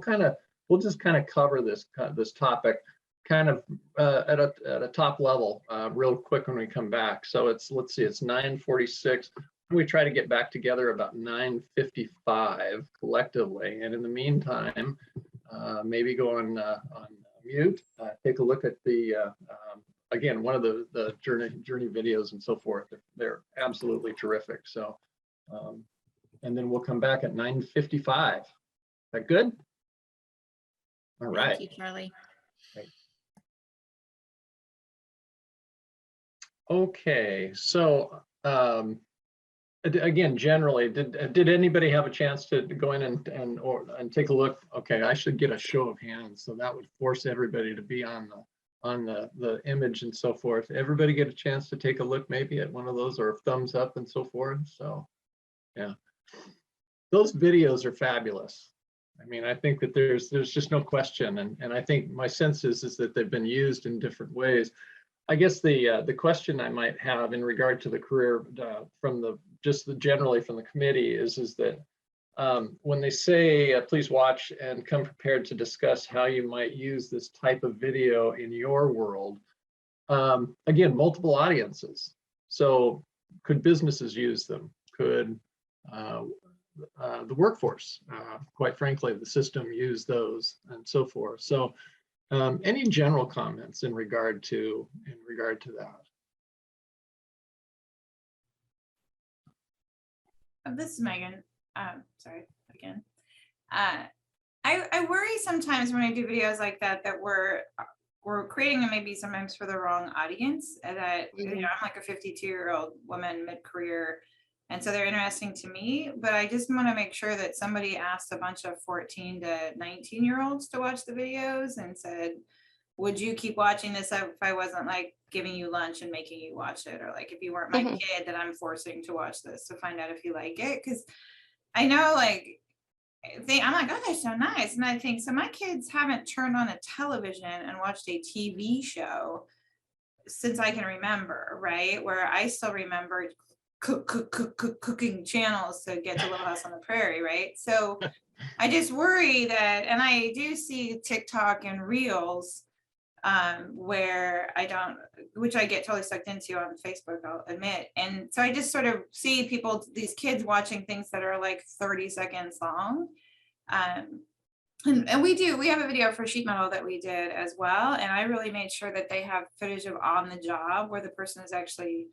just kind of cover this topic kind of at a top level real quick when we come back. So let's see, it's 9:46. We try to get back together about 9:55 collectively, and in the meantime, maybe go on mute, take a look at the again, one of the journey videos and so forth. They're absolutely terrific. So and then we'll come back at 9:55. Is that good? All right.
Thank you, Charlie.
Great. Okay, so again, generally, did anybody have a chance to go in and take a look? Okay, I should get a show of hands, so that would force everybody to be on the image and so forth. Everybody get a chance to take a look maybe at one of those, or thumbs up and so forth. So yeah, those videos are fabulous. I mean, I think that there's just no question, and I think my sense is that they've been used in different ways. I guess the question I might have in regard to the career from generally from the committee is that when they say please watch and come prepared to discuss how you might use this type of video in your world. Again, multiple audiences. So could businesses use them? Could the workforce, quite frankly, the system use those and so forth? So any general comments in regard to that?
This is Megan. Sorry again. I worry sometimes when I do videos like that we're creating them maybe sometimes for the wrong audience. That you know, I'm like a 52-year-old woman mid-career, and so they're interesting to me. But I just want to make sure that somebody asked a bunch of 14 to 19-year-olds to watch the videos and said, would you keep watching this if I wasn't like giving you lunch and making you watch it, or like if you weren't my kid that I'm forcing to watch this to find out if you like it? Because I know like I'm like, oh, they're so nice. And I think, so my kids haven't turned on a television and watched a TV show since I can remember, right? Where I still remember cooking channels to get to Little House on the Prairie, right? So I just worry that, and I do see TikTok and Reels where which I get totally sucked into on Facebook, I'll admit. And so I just sort of see these kids watching things that are like 30 seconds long. And we have a video for sheet metal that we did as well. And I really made sure that they have footage of on the job where the person is actually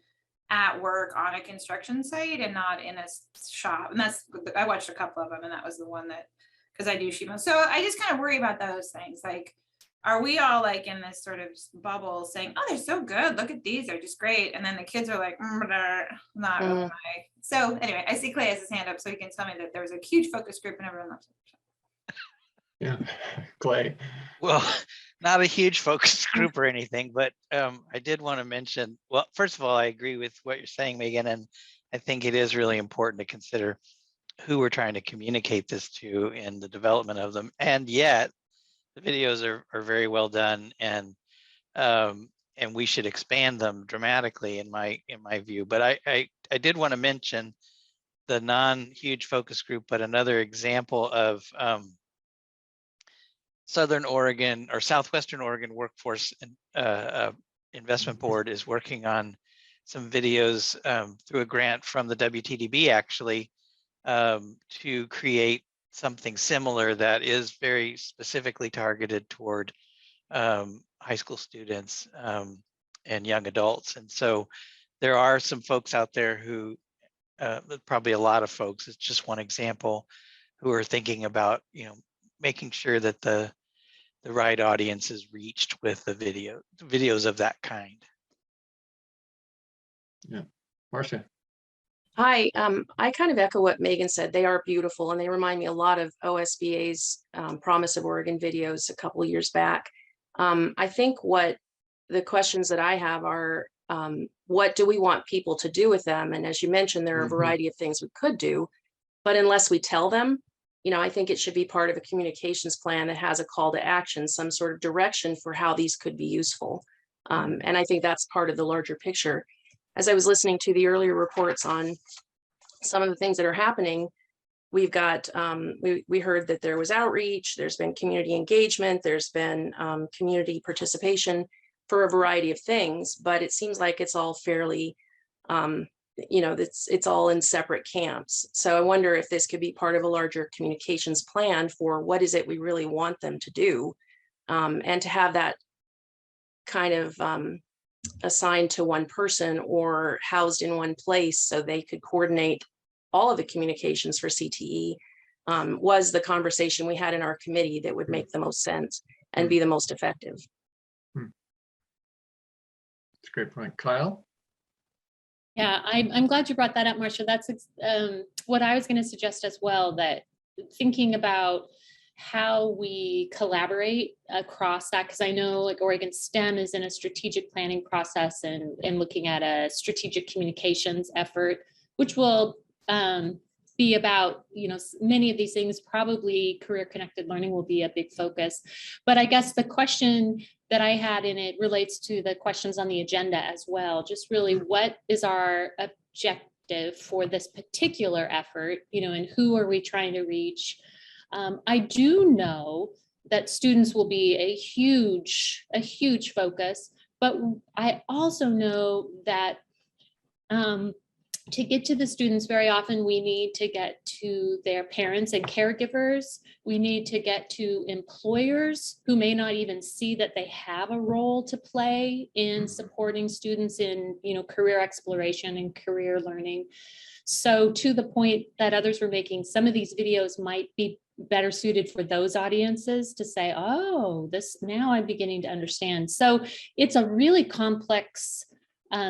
at work on a construction site and not in a shop. And I watched a couple of them, and that was the one that, because I do sheet metal. So I just kind of worry about those things. Like, are we all like in this sort of bubble saying, oh, they're so good, look at these, they're just great. And then the kids are like, not really my. So anyway, I see Clay has his hand up, so he can tell me that there was a huge focus group and everyone loves it.
Yeah, Clay.
Well, not a huge focus group or anything, but I did want to mention, well, first of all, I agree with what you're saying, Megan, and I think it is really important to consider who we're trying to communicate this to in the development of them. And yet the videos are very well done, and we should expand them dramatically in my view. But I did want to mention the non-huge focus group, but another example of Southern Oregon or Southwestern Oregon Workforce Investment Board is working on some videos through a grant from the WTDB actually to create something similar that is very specifically targeted toward high school students and young adults. And so there are some folks out there who, probably a lot of folks, it's just one example, who are thinking about, making sure that the right audience is reached with the videos of that kind.
Yeah, Marcia.
Hi, I kind of echo what Megan said. They are beautiful, and they remind me a lot of OSBA's Promise of Oregon videos a couple of years back. I think what the questions that I have are, what do we want people to do with them? And as you mentioned, there are a variety of things we could do, but unless we tell them, I think it should be part of a communications plan that has a call to action, some sort of direction for how these could be useful. And I think that's part of the larger picture. As I was listening to the earlier reports on some of the things that are happening, we've got, we heard that there was outreach, there's been community engagement, there's been community participation for a variety of things, but it seems like it's all fairly, it's all in separate camps. So I wonder if this could be part of a larger communications plan for what is it we really want them to do, and to have that kind of assigned to one person or housed in one place so they could coordinate all of the communications for CTE, was the conversation we had in our committee that would make the most sense and be the most effective.
That's a great point. Kyle?
Yeah, I'm glad you brought that up, Marcia. That's what I was going to suggest as well, that thinking about how we collaborate across that, because I know like Oregon STEM is in a strategic planning process and looking at a strategic communications effort, which will be about, many of these things, probably career connected learning will be a big focus. But I guess the question that I had in it relates to the questions on the agenda as well. Just really, what is our objective for this particular effort, and who are we trying to reach? I do know that students will be a huge focus, but I also know that to get to the students, very often we need to get to their parents and caregivers. We need to get to employers who may not even see that they have a role to play in supporting students in, career exploration and career learning. So to the point that others were making, some of these videos might be better suited for those audiences to say, oh, now I'm beginning to understand. So it's a really complex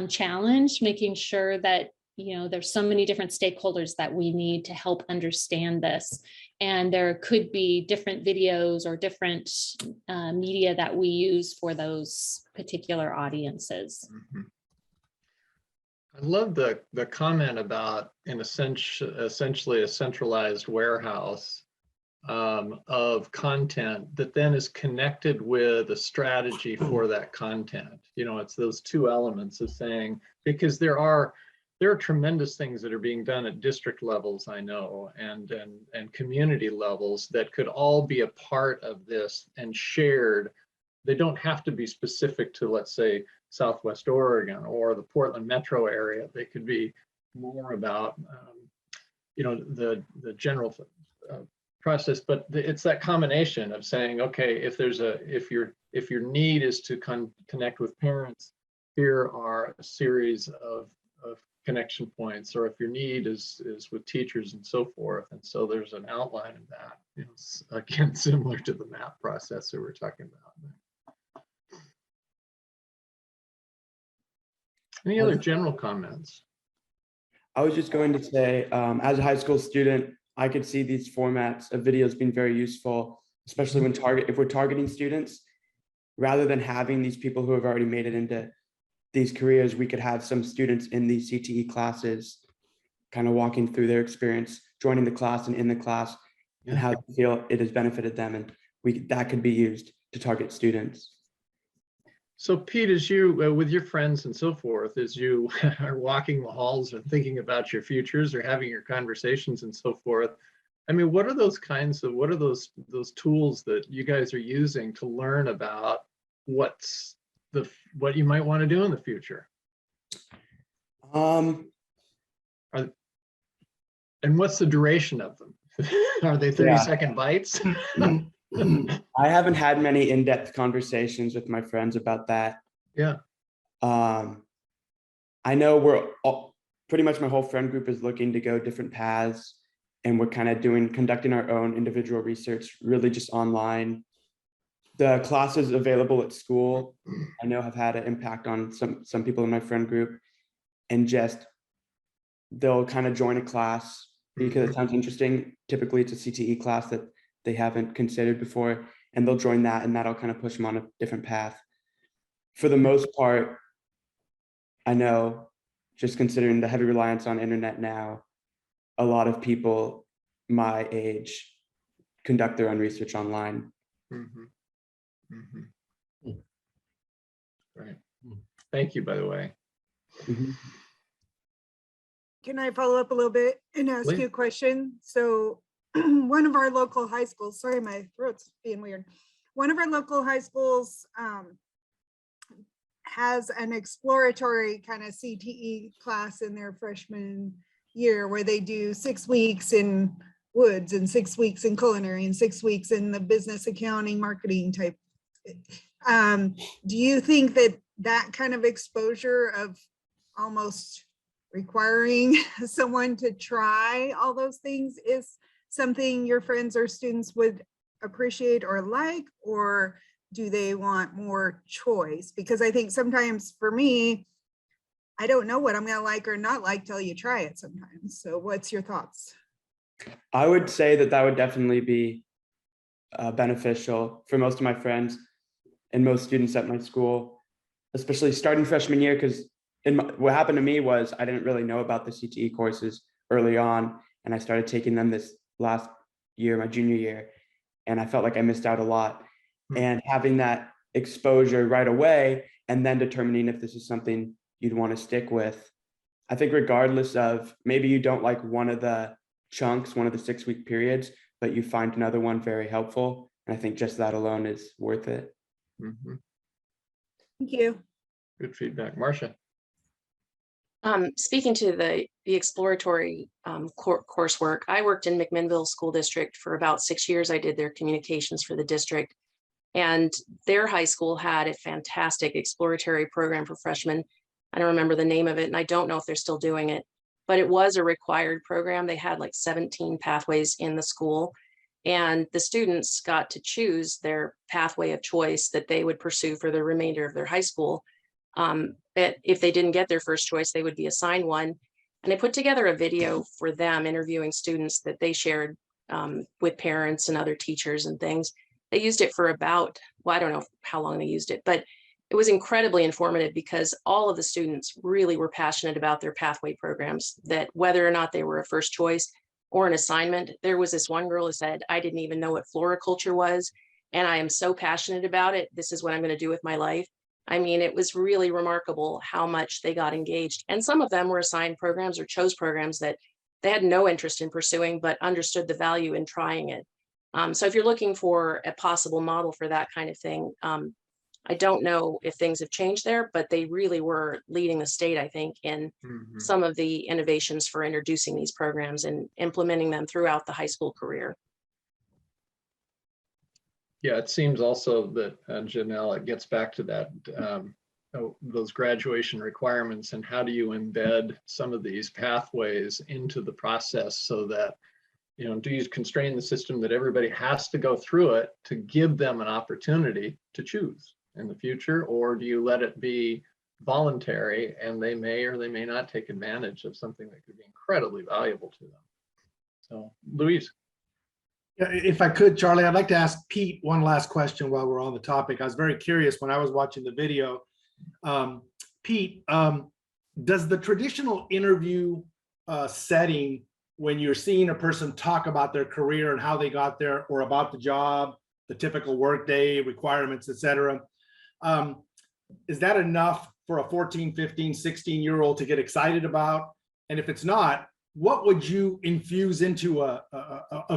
challenge, making sure that there's so many different stakeholders that we need to help understand this. And there could be different videos or different media that we use for those particular audiences.
I love the comment about essentially a centralized warehouse of content that then is connected with a strategy for that content. It's those two elements of saying, because there are tremendous things that are being done at district levels, I know, and community levels that could all be a part of this and shared. They don't have to be specific to, let's say, Southwest Oregon or the Portland metro area. They could be more about, the general process. But it's that combination of saying, okay, if your need is to connect with parents, here are a series of connection points, or if your need is with teachers and so forth. And so there's an outline of that, again, similar to the map process that we're talking about. Any other general comments?
I was just going to say, as a high school student, I could see these formats of videos being very useful, especially if we're targeting students, rather than having these people who have already made it into these careers. We could have some students in these CTE classes kind of walking through their experience, joining the class and in the class, and how they feel it has benefited them. And that could be used to target students.
So Pete, as you, with your friends and so forth, as you are walking the halls and thinking about your futures or having your conversations and so forth, I mean, what are those tools that you guys are using to learn about what you might want to do in the future? And what's the duration of them? Are they 30-second bites?
I haven't had many in-depth conversations with my friends about that.
Yeah.
I know pretty much my whole friend group is looking to go different paths, and we're kind of conducting our own individual research, really just online. The classes available at school, I know, have had an impact on some people in my friend group, and just they'll kind of join a class because it sounds interesting. Typically it's a CTE class that they haven't considered before, and they'll join that, and that'll kind of push them on a different path. For the most part, I know, just considering the heavy reliance on internet now, a lot of people my age conduct their own research online.
Right. Thank you, by the way.
Can I follow up a little bit and ask
Please.
you a question? So one of our local high schools, sorry, my throat's being weird. One of our local high schools has an exploratory kind of CTE class in their freshman year where they do 6 weeks in woods and 6 weeks in culinary and 6 weeks in the business accounting marketing type. Do you think that kind of exposure of almost requiring someone to try all those things is something your friends or students would appreciate or like, or do they want more choice? Because I think sometimes for me, I don't know what I'm going to like or not like till you try it sometimes. So what's your thoughts?
I would say that would definitely be beneficial for most of my friends and most students at my school, especially starting freshman year, because what happened to me was I didn't really know about the CTE courses early on. and I started taking them this last year, my junior year, and I felt like I missed out a lot. And having that exposure right away and then determining if this is something you'd want to stick with. I think regardless of, maybe you don't like one of the chunks, one of the 6-week periods, but you find another one very helpful. And I think just that alone is worth it.
Mhm.
Thank you.
Good feedback. Marcia.
Speaking to the exploratory coursework, I worked in McMinnville School District for about 6 years. I did their communications for the district, and their high school had a fantastic exploratory program for freshmen. I don't remember the name of it, and I don't know if they're still doing it, but it was a required program. They had like 17 pathways in the school, and the students got to choose their pathway of choice that they would pursue for the remainder of their high school. But if they didn't get their first choice, they would be assigned one. And I put together a video for them interviewing students that they shared with parents and other teachers and things. They used it for about, well, I don't know how long they used it, but it was incredibly informative because all of the students really were passionate about their pathway programs, that whether or not they were a first choice or an assignment. There was this one girl who said, I didn't even know what floriculture was, and I am so passionate about it. This is what I'm going to do with my life. I mean, it was really remarkable how much they got engaged. And some of them were assigned programs or chose programs that they had no interest in pursuing, but understood the value in trying it. So if you're looking for a possible model for that kind of thing, I don't know if things have changed there, but they really were leading the state, I think, in some of the innovations for introducing these programs and implementing them throughout the high school career.
Yeah, it seems also that, Janelle, it gets back to that, those graduation requirements, and how do you embed some of these pathways into the process so that, you know, do you constrain the system that everybody has to go through it to give them an opportunity to choose in the future, or do you let it be voluntary and they may or they may not take advantage of something that could be incredibly valuable to them? So, Louise.
Yeah, if I could, Charlie, I'd like to ask Pete one last question while we're on the topic. I was very curious when I was watching the video. Pete, does the traditional interview setting, when you're seeing a person talk about their career and how they got there, or about the job, the typical workday requirements, et cetera, is that enough for a 14, 15, 16-year-old to get excited about? And if it's not, what would you infuse into a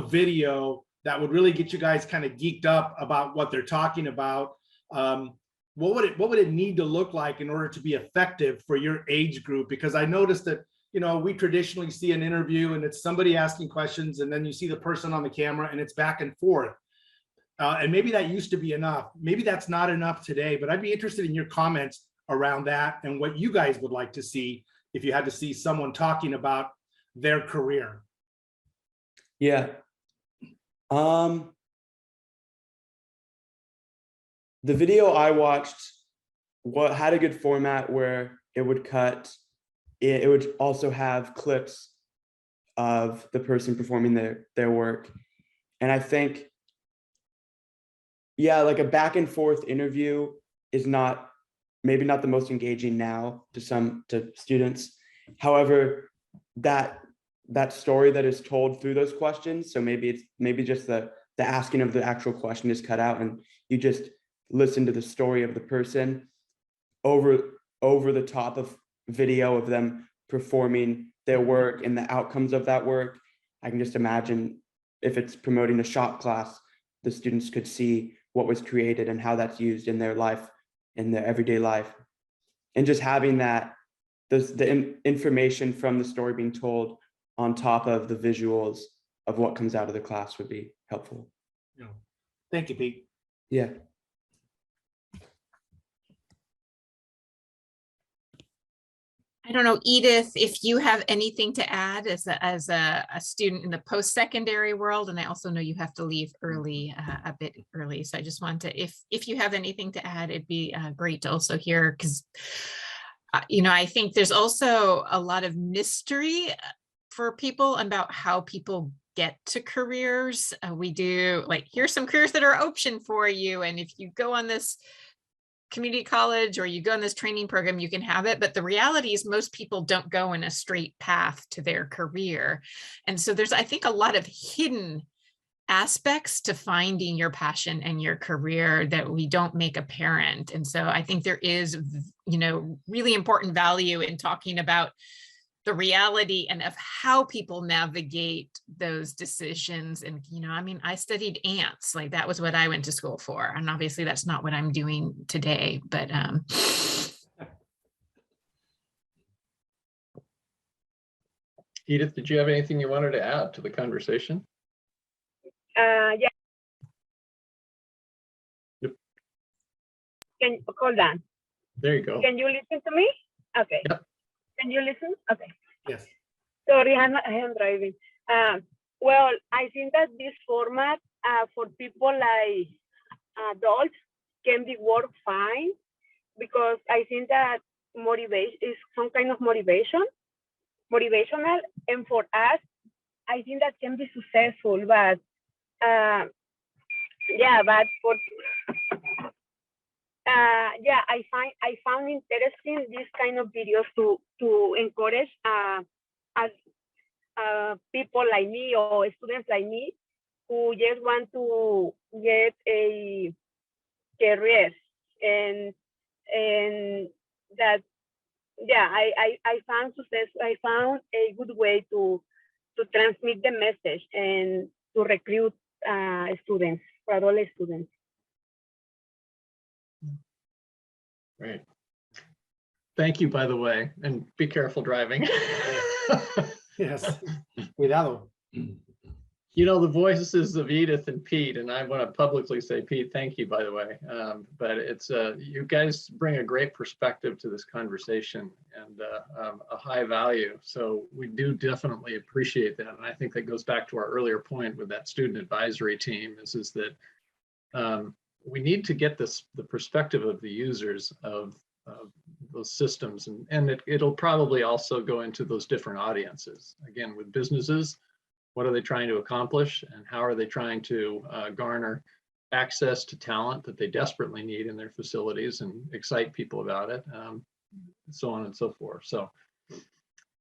video that would really get you guys kind of geeked up about what they're talking about? What would it need to look like in order to be effective for your age group? Because I noticed that, you know, we traditionally see an interview and it's somebody asking questions, and then you see the person on the camera and it's back and forth. And maybe that used to be enough. Maybe that's not enough today, but I'd be interested in your comments around that and what you guys would like to see if you had to see someone talking about their career.
Yeah. The video I watched had a good format where it would cut, it would also have clips of the person performing their work. And I think, yeah, like a back and forth interview is maybe not the most engaging now to students. However, that story that is told through those questions, so maybe just the asking of the actual question is cut out and you just listen to the story of the person over the top of video of them performing their work and the outcomes of that work. I can just imagine if it's promoting a shop class, the students could see what was created and how that's used in their life, in their everyday life. And just having that, the information from the story being told on top of the visuals of what comes out of the class would be helpful.
Yeah. Thank you, Pete.
Yeah.
I don't know, Edith, if you have anything to add as a student in the post-secondary world, and I also know you have to leave early, a bit early. So I just want to, if you have anything to add, it'd be great to also hear, because, you know, I think there's also a lot of mystery for people about how people get to careers. We do, like, here's some careers that are option for you. And if you go on this community college or you go in this training program, you can have it. But the reality is most people don't go in a straight path to their career. And so there's, I think, a lot of hidden aspects to finding your passion and your career that we don't make apparent. And so I think there is, you know, really important value in talking about the reality and of how people navigate those decisions. And, you know, I mean, I studied ants, like that was what I went to school for. And obviously that's not what I'm doing today, but
Edith, did you have anything you wanted to add to the conversation?
Yeah.
Yep.
Hold on.
There you go.
Can you listen to me? Okay.
Yep.
Can you listen? Okay.
Yes.
Sorry, I am driving. Well, I think that this format for people like adults can be work fine, because I think that motivation is some kind of motivational, and for us, I think that can be successful. But yeah, but for yeah, I found interesting this kind of videos to encourage as people like me or students like me who just want to get a career, and that, yeah, I found success. I found a good way to transmit the message and to recruit students, for adult students.
Great. Thank you, by the way, and be careful driving.
Yes. Cuidado.
You know, the voices of Edith and Pete, and I want to publicly say, Pete, thank you, by the way. But it's you guys bring a great perspective to this conversation and a high value. So we do definitely appreciate that. And I think that goes back to our earlier point with that student advisory team is that we need to get the perspective of the users of those systems, and it'll probably also go into those different audiences. Again, with businesses, what are they trying to accomplish, and how are they trying to garner access to talent that they desperately need in their facilities and excite people about it, so on and so forth. So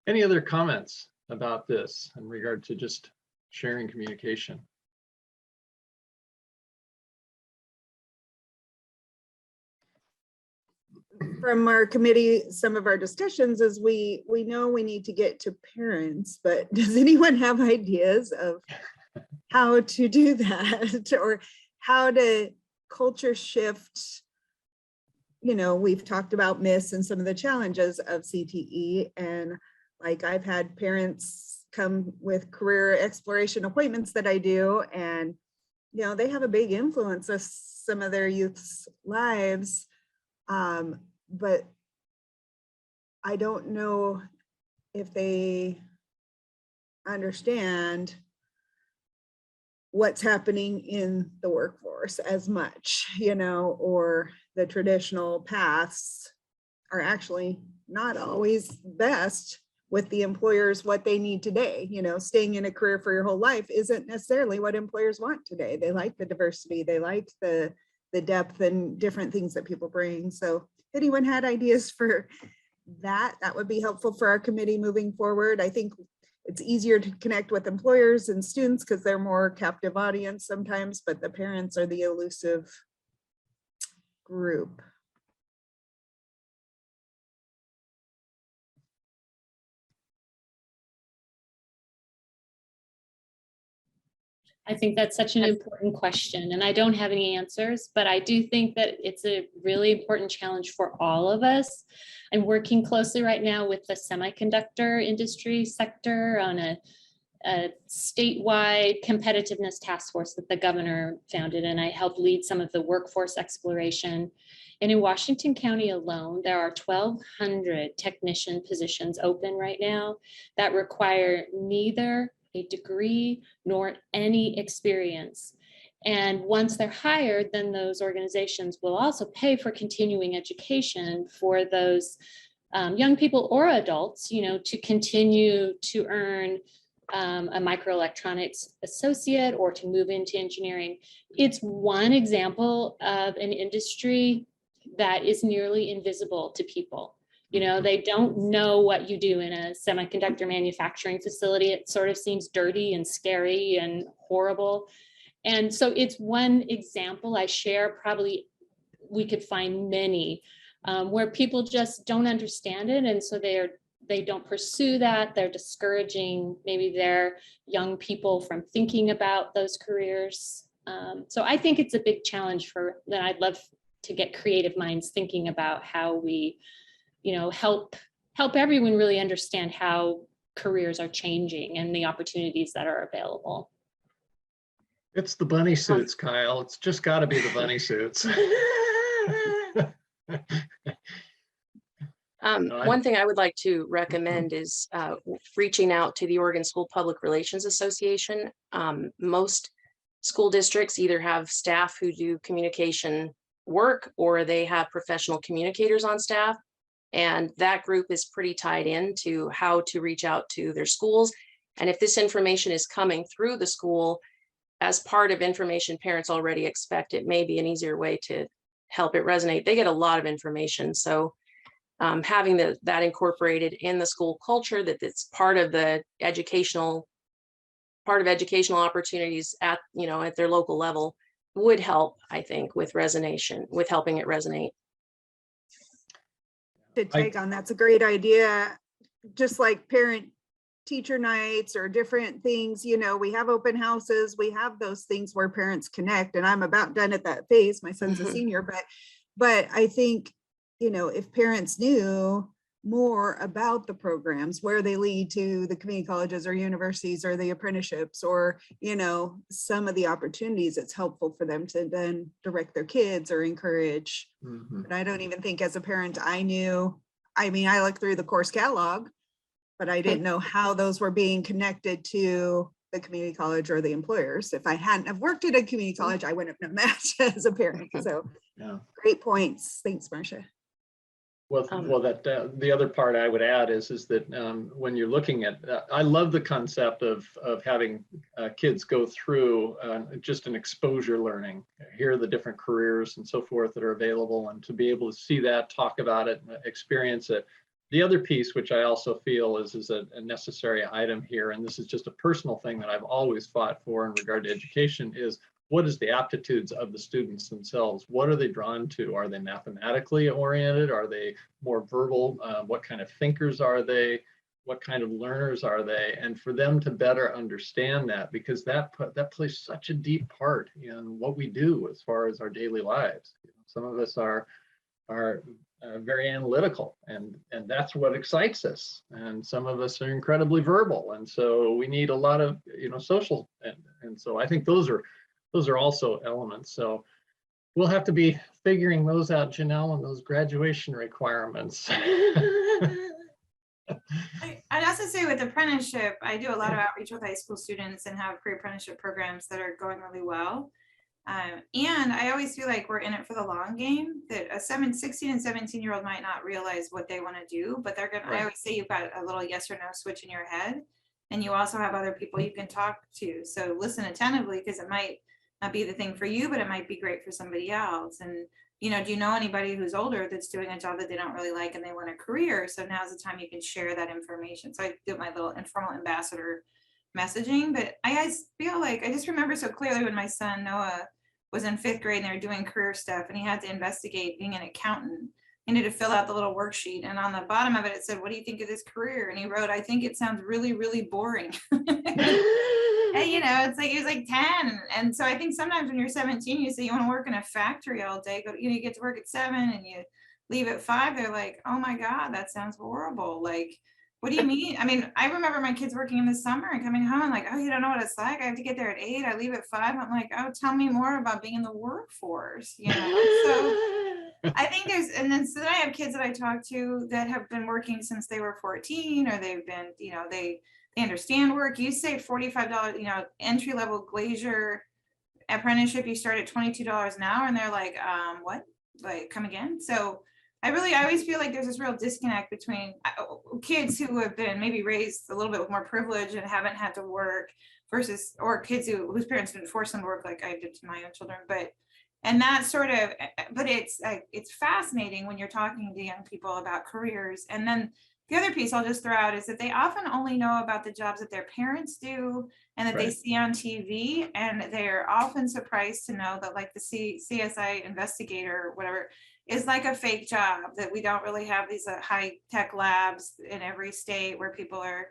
any other comments about this in regard to just sharing communication?
From our committee, some of our discussions is we know we need to get to parents, but does anyone have ideas of how to do that, or how to culture shift? You know, we've talked about MIS and some of the challenges of CTE, and like I've had parents come with career exploration appointments that I do, and you know, they have a big influence on some of their youth's lives. But I don't know if they understand what's happening in the workforce as much, you know, or the traditional paths are actually not always best with the employers what they need today. You know, staying in a career for your whole life isn't necessarily what employers want today. They like the diversity, they like the depth and different things that people bring. So if anyone had ideas for that, that would be helpful for our committee moving forward. I think it's easier to connect with employers and students because they're more captive audience sometimes, but the parents are the elusive group.
I think that's such an important question, and I don't have any answers, but I do think that it's a really important challenge for all of us. I'm working closely right now with the semiconductor industry sector on a statewide competitiveness task force that the governor founded, and I helped lead some of the workforce exploration. And in Washington County alone, there are 1,200 technician positions open right now that require neither a degree nor any experience. And once they're hired, then those organizations will also pay for continuing education for those young people or adults, you know, to continue to earn a microelectronics associate or to move into engineering. It's one example of an industry that is nearly invisible to people. You know, they don't know what you do in a semiconductor manufacturing facility. It sort of seems dirty and scary and horrible. And so it's one example I share. Probably we could find many where people just don't understand it. And so they don't pursue that. They're discouraging maybe their young people from thinking about those careers. So I think it's a big challenge that I'd love to get creative minds thinking about how we, you know, help everyone really understand how careers are changing and the opportunities that are available.
It's the bunny suits, Kyle. It's just got to be the bunny suits.
One thing I would like to recommend is reaching out to the Oregon School Public Relations Association. Most school districts either have staff who do communication work or they have professional communicators on staff. And that group is pretty tied into how to reach out to their schools. And if this information is coming through the school as part of information parents already expect, it may be an easier way to help it resonate. They get a lot of information. So having that incorporated in the school culture, that it's part of the educational opportunities at their local level would help, I think, with helping it resonate.
To take on, that's a great idea. Just like parent teacher nights or different things, you know, we have open houses, we have those things where parents connect, and I'm about done at that phase. My son's a senior, but I think, you know, if parents knew more about the programs, where they lead to the community colleges or universities or the apprenticeships, or, you know, some of the opportunities, it's helpful for them to then direct their kids or encourage. But I don't even think as a parent I knew. I mean, I looked through the course catalog, but I didn't know how those were being connected to the community college or the employers. If I hadn't have worked at a community college, I wouldn't have known that as a parent. So
yeah.
Great points. Thanks, Marcia.
Well, the other part I would add is that when you're looking at, I love the concept of having kids go through just an exposure learning, hear the different careers and so forth that are available, and to be able to see that, talk about it, experience it. The other piece, which I also feel is a necessary item here, and this is just a personal thing that I've always fought for in regard to education, is what is the aptitudes of the students themselves? What are they drawn to? Are they mathematically oriented? Are they more verbal? What kind of thinkers are they? What kind of learners are they? And for them to better understand that, because that plays such a deep part in what we do as far as our daily lives. Some of us are very analytical, and that's what excites us. And some of us are incredibly verbal, and so we need a lot of social. And so I think those are also elements. So we'll have to be figuring those out, Janelle, and those graduation requirements.
I'd also say with apprenticeship, I do a lot of outreach with high school students and have pre-apprenticeship programs that are going really well. And I always feel like we're in it for the long game, that a 16 and 17-year-old might not realize what they want to do, but they're going to, I always say you've got a little yes or no switch in your head. And you also have other people you can talk to. So listen attentively, because it might not be the thing for you, but it might be great for somebody else. And, do you know anybody who's older that's doing a job that they don't really like and they want a career? So now's the time you can share that information. So I do my little informal ambassador messaging, but I feel like I just remember so clearly when my son Noah was in 5th grade and they were doing career stuff and he had to investigate being an accountant. He needed to fill out the little worksheet, and on the bottom of it, it said, "What do you think of this career?" And he wrote, "I think it sounds really, really boring." And it's like he was like 10. And so I think sometimes when you're 17, you say you want to work in a factory all day, you get to work at 7 and you leave at 5. They're like, "Oh my God, that sounds horrible. Like, what do you mean?" I mean, I remember my kids working in the summer and coming home like, "Oh, you don't know what it's like. I have to get there at 8. I leave at 5. I'm like, "Oh, tell me more about being in the workforce." So I think so then I have kids that I talk to that have been working since they were 14, or they've been, they understand work. You say $45, entry-level glazier apprenticeship, you start at $22 an hour, and they're like, what? Like, come again? So I always feel like there's this real disconnect between kids who have been maybe raised a little bit with more privilege and haven't had to work or kids whose parents didn't force them to work like I did to my own children. But And that sort of, but it's like, it's fascinating when you're talking to young people about careers. And then the other piece I'll just throw out is that they often only know about the jobs that their parents do and that they see on TV. And they're often surprised to know that like the CSI investigator or whatever is like a fake job, that we don't really have these high tech labs in every state where people are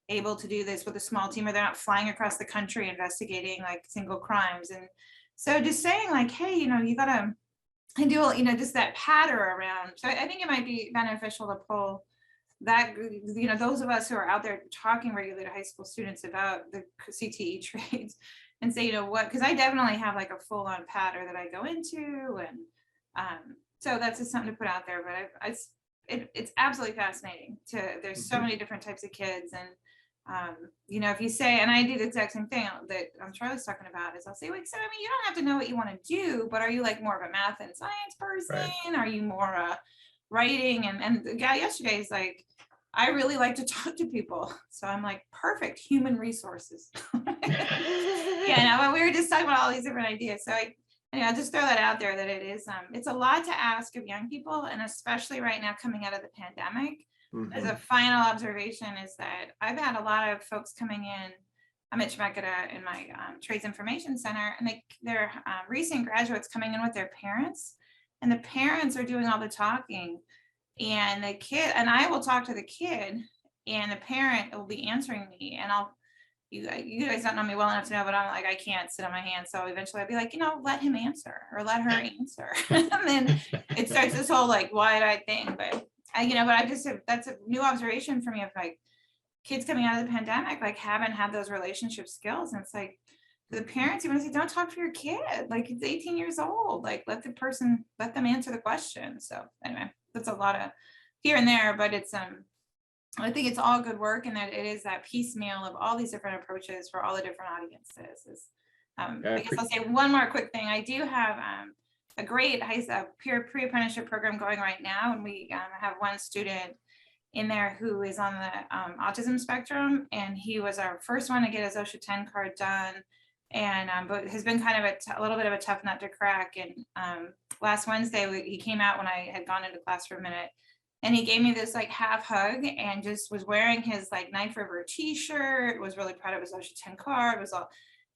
able to do this with a small team, or they're not flying across the country investigating like single crimes. And so just saying like, hey, you know, you gotta do, you know, just that patter around. So I think it might be beneficial to pull that, you know, those of us who are out there talking regularly to high school students about the CTE trades and say, you know what, because I definitely have like a full on patter that I go into. And so that's just something to put out there, but it's absolutely fascinating there's so many different types of kids. And you know, if you say, and I do the exact same thing that Charlie's talking about, is I'll say, wait, so I mean, you don't have to know what you want to do, but are you like more of a math and science person? Are you more writing? And the guy yesterday is like, I really like to talk to people. So I'm like, perfect, human resources. Yeah, no, but we were just talking about all these different ideas. So I'll just throw that out there, that it is, it's a lot to ask of young people, and especially right now coming out of the pandemic. As a final observation is that I've had a lot of folks coming in. I'm at Chemeketa in my Trades Information Center, and they're recent graduates coming in with their parents, and the parents are doing all the talking, and the kid, and I will talk to the kid, and the parent will be answering me, and you guys don't know me well enough to know, but I'm like, I can't sit on my hands. So eventually I'll be like, you know, let him answer or let her answer. And then it starts this whole like wide-eyed thing. But that's a new observation for me of like kids coming out of the pandemic, like haven't had those relationship skills. And it's like the parents, you want to say, don't talk for your kid. Like it's 18 years old. Like let them answer the question. So anyway, that's a lot of here and there, but it's I think it's all good work, and that it is that piecemeal of all these different approaches for all the different audiences. I guess I'll say one more quick thing. I do have a great pre-apprenticeship program going right now, and we have one student in there who is on the autism spectrum, and he was our first one to get his OSHA 10 card done, and but has been kind of a little bit of a tough nut to crack. And last Wednesday he came out when I had gone into class for a minute. And he gave me this like half hug and just was wearing his like Knife River t-shirt, was really proud of his OSHA 10 card, was all.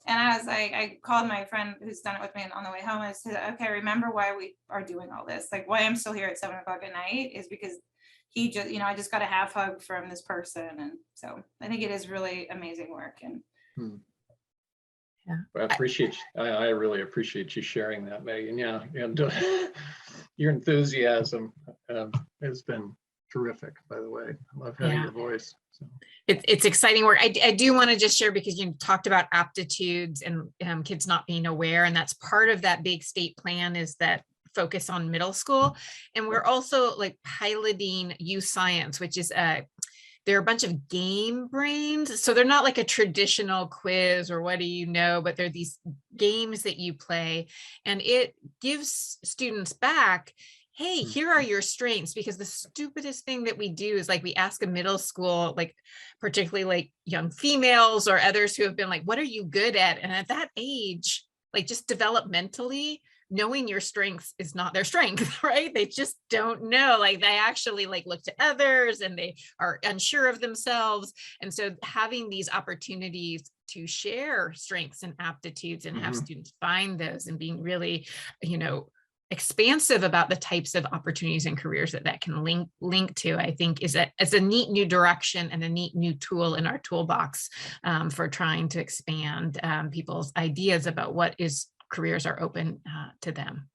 And I was like, I called my friend who's done it with me on the way home. I said, okay, remember why we are doing all this? Like why I'm still here at 7 o'clock at night is because he just, I just got a half hug from this person. And so I think it is really amazing work. And
yeah, I really appreciate you sharing that, Megan. Yeah, and your enthusiasm has been terrific, by the way. I love having your voice. So.
It's exciting work. I do want to just share, because you talked about aptitudes and kids not being aware, and that's part of that big state plan, is that focus on middle school. And we're also like piloting youth science, which is they're a bunch of game brains. So they're not like a traditional quiz or what do you know, but they're these games that you play, and it gives students back, hey, here are your strengths. Because the stupidest thing that we do is like we ask a middle school, like particularly like young females or others who have been like, what are you good at? And at that age, like just developmentally, knowing your strengths is not their strength, right? They just don't know. Like they actually like look to others and they are unsure of themselves. And so having these opportunities to share strengths and aptitudes and have students find those, and being really, expansive about the types of opportunities and careers that can link to, I think is a neat new direction and a neat new tool in our toolbox for trying to expand people's ideas about what careers are open to them.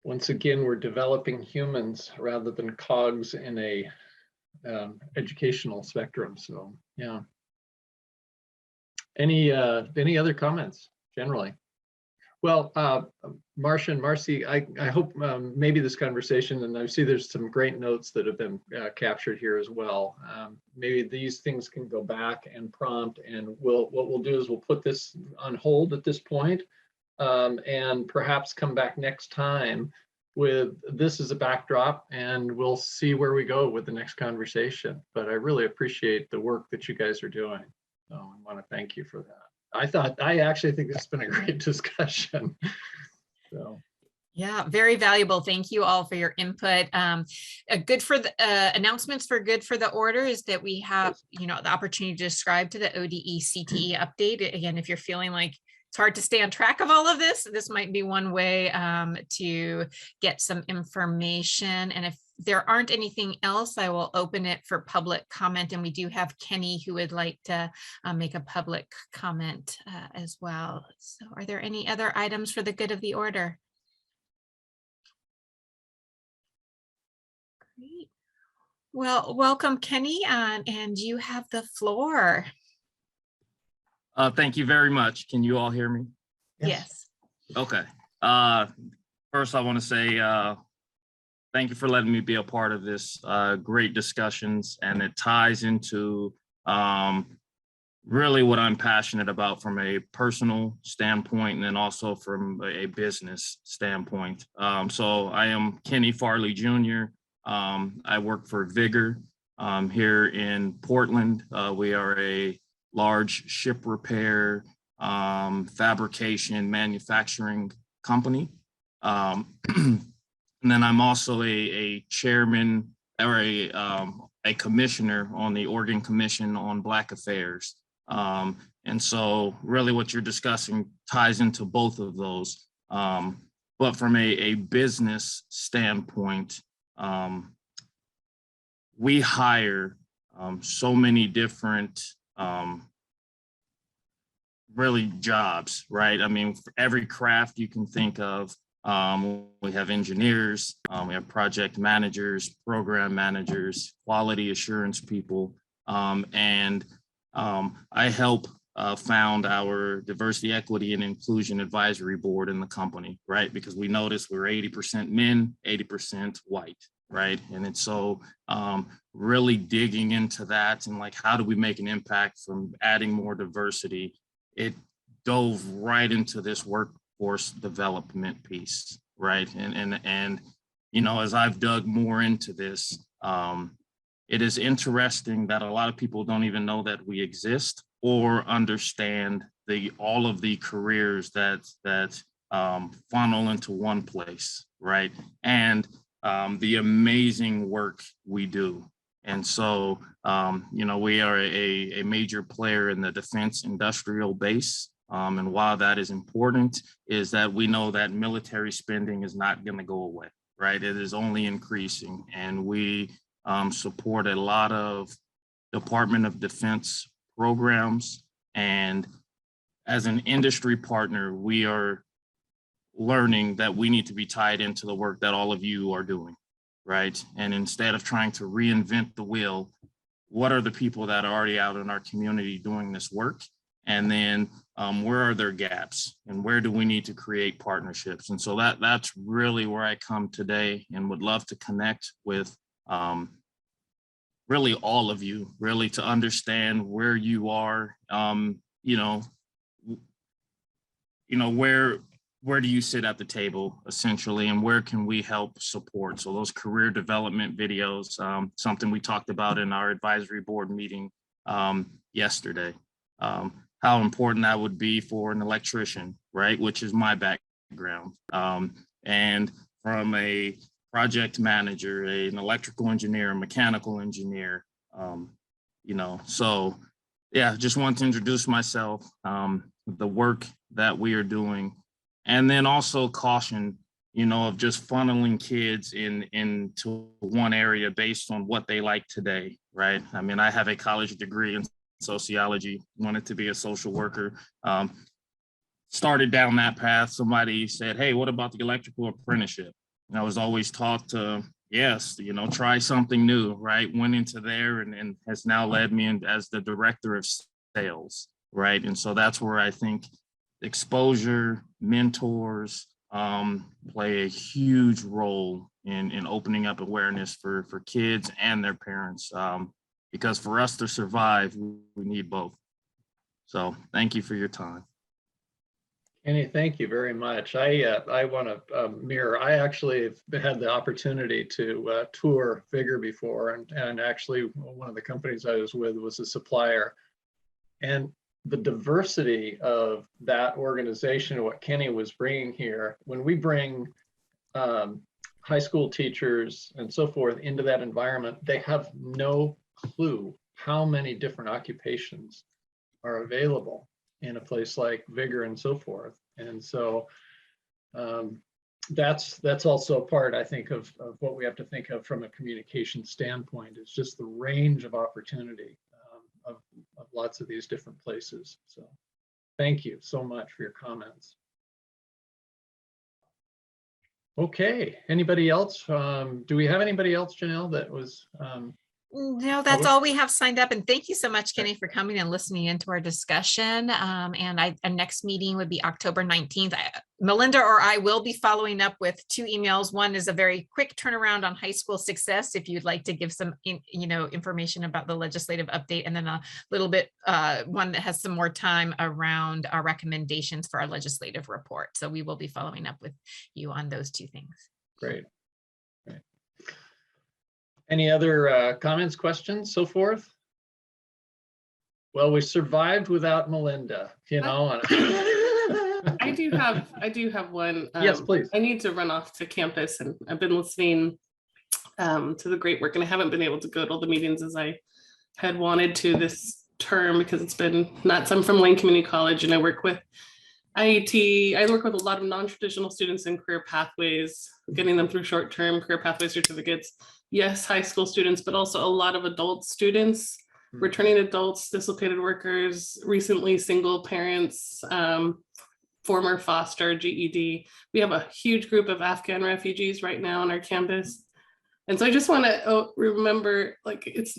Once again, we're developing humans rather than cogs in a educational spectrum. So yeah. Any other comments generally? Well, Marcia and Marcy, I hope maybe this conversation, and I see there's some great notes that have been captured here as well. Maybe these things can go back and prompt, and what we'll do is we'll put this on hold at this point, and perhaps come back next time with this as a backdrop, and we'll see where we go with the next conversation. But I really appreciate the work that you guys are doing. So I want to thank you for that. I actually think this has been a great discussion. So.
Yeah, very valuable. Thank you all for your input. Good for the announcements for good for the order is that we have, the opportunity to describe to the ODE CTE update. Again, if you're feeling like it's hard to stay on track of all of this, this might be one way to get some information. And if there aren't anything else, I will open it for public comment. And we do have Kenny who would like to make a public comment as well. So are there any other items for the good of the order? Great. Well, welcome, Kenny, and you have the floor.
Thank you very much. Can you all hear me?
Yes.
Okay. First, I want to say thank you for letting me be a part of this great discussions, and it ties into really what I'm passionate about from a personal standpoint and then also from a business standpoint. So I am Kenny Farley Jr. I work for Vigor here in Portland. We are a large ship repair, fabrication, manufacturing company. And then I'm also a chairman or a commissioner on the Oregon Commission on Black Affairs. And so really what you're discussing ties into both of those. But from a business standpoint, we hire so many different really jobs, right? I mean, for every craft you can think of, we have engineers, we have project managers, program managers, quality assurance people, and I help found our diversity, equity, and inclusion advisory board in the company, right? Because we noticed we're 80% men, 80% white, right? And it's so really digging into that and like, how do we make an impact from adding more diversity? It dove right into this workforce development piece, right? And as I've dug more into this, it is interesting that a lot of people don't even know that we exist or understand all of the careers that funnel into one place, right? And the amazing work we do. And so, we are a major player in the defense industrial base. And while that is important, is that we know that military spending is not going to go away, right? It is only increasing. And we support a lot of Department of Defense programs. And as an industry partner, we are learning that we need to be tied into the work that all of you are doing, right? And instead of trying to reinvent the wheel, what are the people that are already out in our community doing this work? And then where are their gaps and where do we need to create partnerships? And so that's really where I come today and would love to connect with really all of you, really to understand where you are, where do you sit at the table essentially, and where can we help support? So those career development videos, something we talked about in our advisory board meeting yesterday, how important that would be for an electrician, right? Which is my background. And from a project manager, an electrical engineer, a mechanical engineer, so yeah, just want to introduce myself, the work that we are doing, and then also caution, of just funneling kids into one area based on what they like today, right? I mean, I have a college degree in sociology, wanted to be a social worker, started down that path. Somebody said, hey, what about the electrical apprenticeship? And I was always taught to, yes, try something new, right? Went into there and has now led me in as the director of sales, right? And so that's where I think exposure, mentors play a huge role in opening up awareness for kids and their parents. Because for us to survive, we need both. So thank you for your time.
Kenny, thank you very much. I want to mirror. I actually have had the opportunity to tour Vigor before, and actually one of the companies I was with was a supplier. And the diversity of that organization, what Kenny was bringing here, when we bring high school teachers and so forth into that environment, they have no clue how many different occupations are available in a place like Vigor and so forth. And so that's also a part, I think, of what we have to think of from a communication standpoint. It's just the range of opportunity of lots of these different places. So thank you so much for your comments. Okay, anybody else? Do we have anybody else, Janelle, that was?
No, that's all we have signed up. And thank you so much, Kenny, for coming and listening into our discussion. And our next meeting would be October 19th. Melinda or I will be following up with 2 emails. One is a very quick turnaround on high school success, if you'd like to give some information about the legislative update, and then a little bit one that has some more time around our recommendations for our legislative report. So we will be following up with you on those 2 things.
Great. Any other comments, questions, so forth? Well, we survived without Melinda, you know.
I do have one.
Yes, please.
I need to run off to campus, and I've been listening to the great work, and I haven't been able to go to all the meetings as I had wanted to this term because it's been nuts. I'm from Lane Community College, and I work with IET. I work with a lot of non-traditional students in career pathways, getting them through short-term career pathway certificates. Yes, high school students, but also a lot of adult students, returning adults, dislocated workers, recently single parents, former foster, GED. We have a huge group of Afghan refugees right now on our campus. And so I just want to remember, like, it's,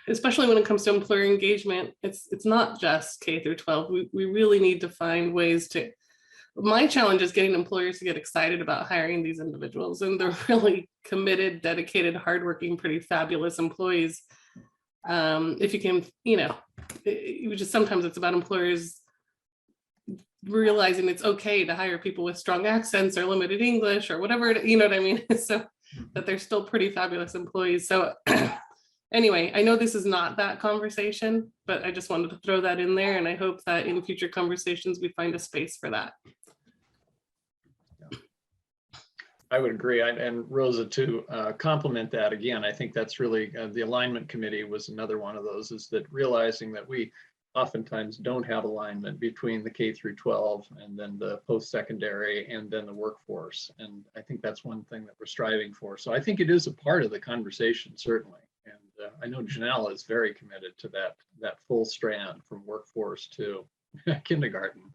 especially when it comes to employer engagement, it's not just K through 12. We really need to find ways to, my challenge is getting employers to get excited about hiring these individuals, and they're really committed, dedicated, hardworking, pretty fabulous employees. If you can, just sometimes it's about employers realizing it's okay to hire people with strong accents or limited English or whatever, you know what I mean? So that they're still pretty fabulous employees. So anyway, I know this is not that conversation, but I just wanted to throw that in there, and I hope that in future conversations we find a space for that.
I would agree. And Rosa, to complement that again, I think that's really the alignment committee was another one of those, is that realizing that we oftentimes don't have alignment between the K through 12 and then the post-secondary and then the workforce. And I think that's one thing that we're striving for. So I think it is a part of the conversation, certainly. And I know Janelle is very committed to that full strand from workforce to kindergarten.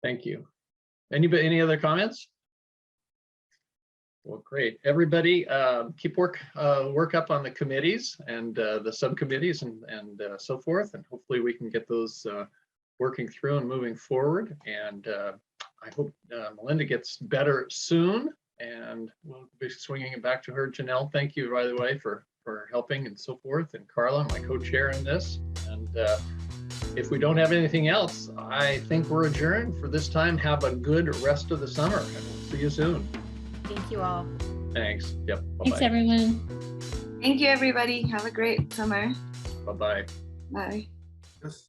Thank you. Any other comments? Well, great. Everybody keep work up on the committees and the subcommittees and so forth. And hopefully we can get those working through and moving forward. And I hope Melinda gets better soon, and we'll be swinging it back to her. Janelle, thank you, by the way, for helping and so forth. And Carla, my co-chair in this. And if we don't have anything else, I think we're adjourned for this time. Have a good rest of the summer, and we'll see you soon.
Thank you all.
Thanks. Yep. Bye-bye.
Thanks, everyone.
Thank you, everybody. Have a great summer.
Bye-bye.
Bye.
Yes.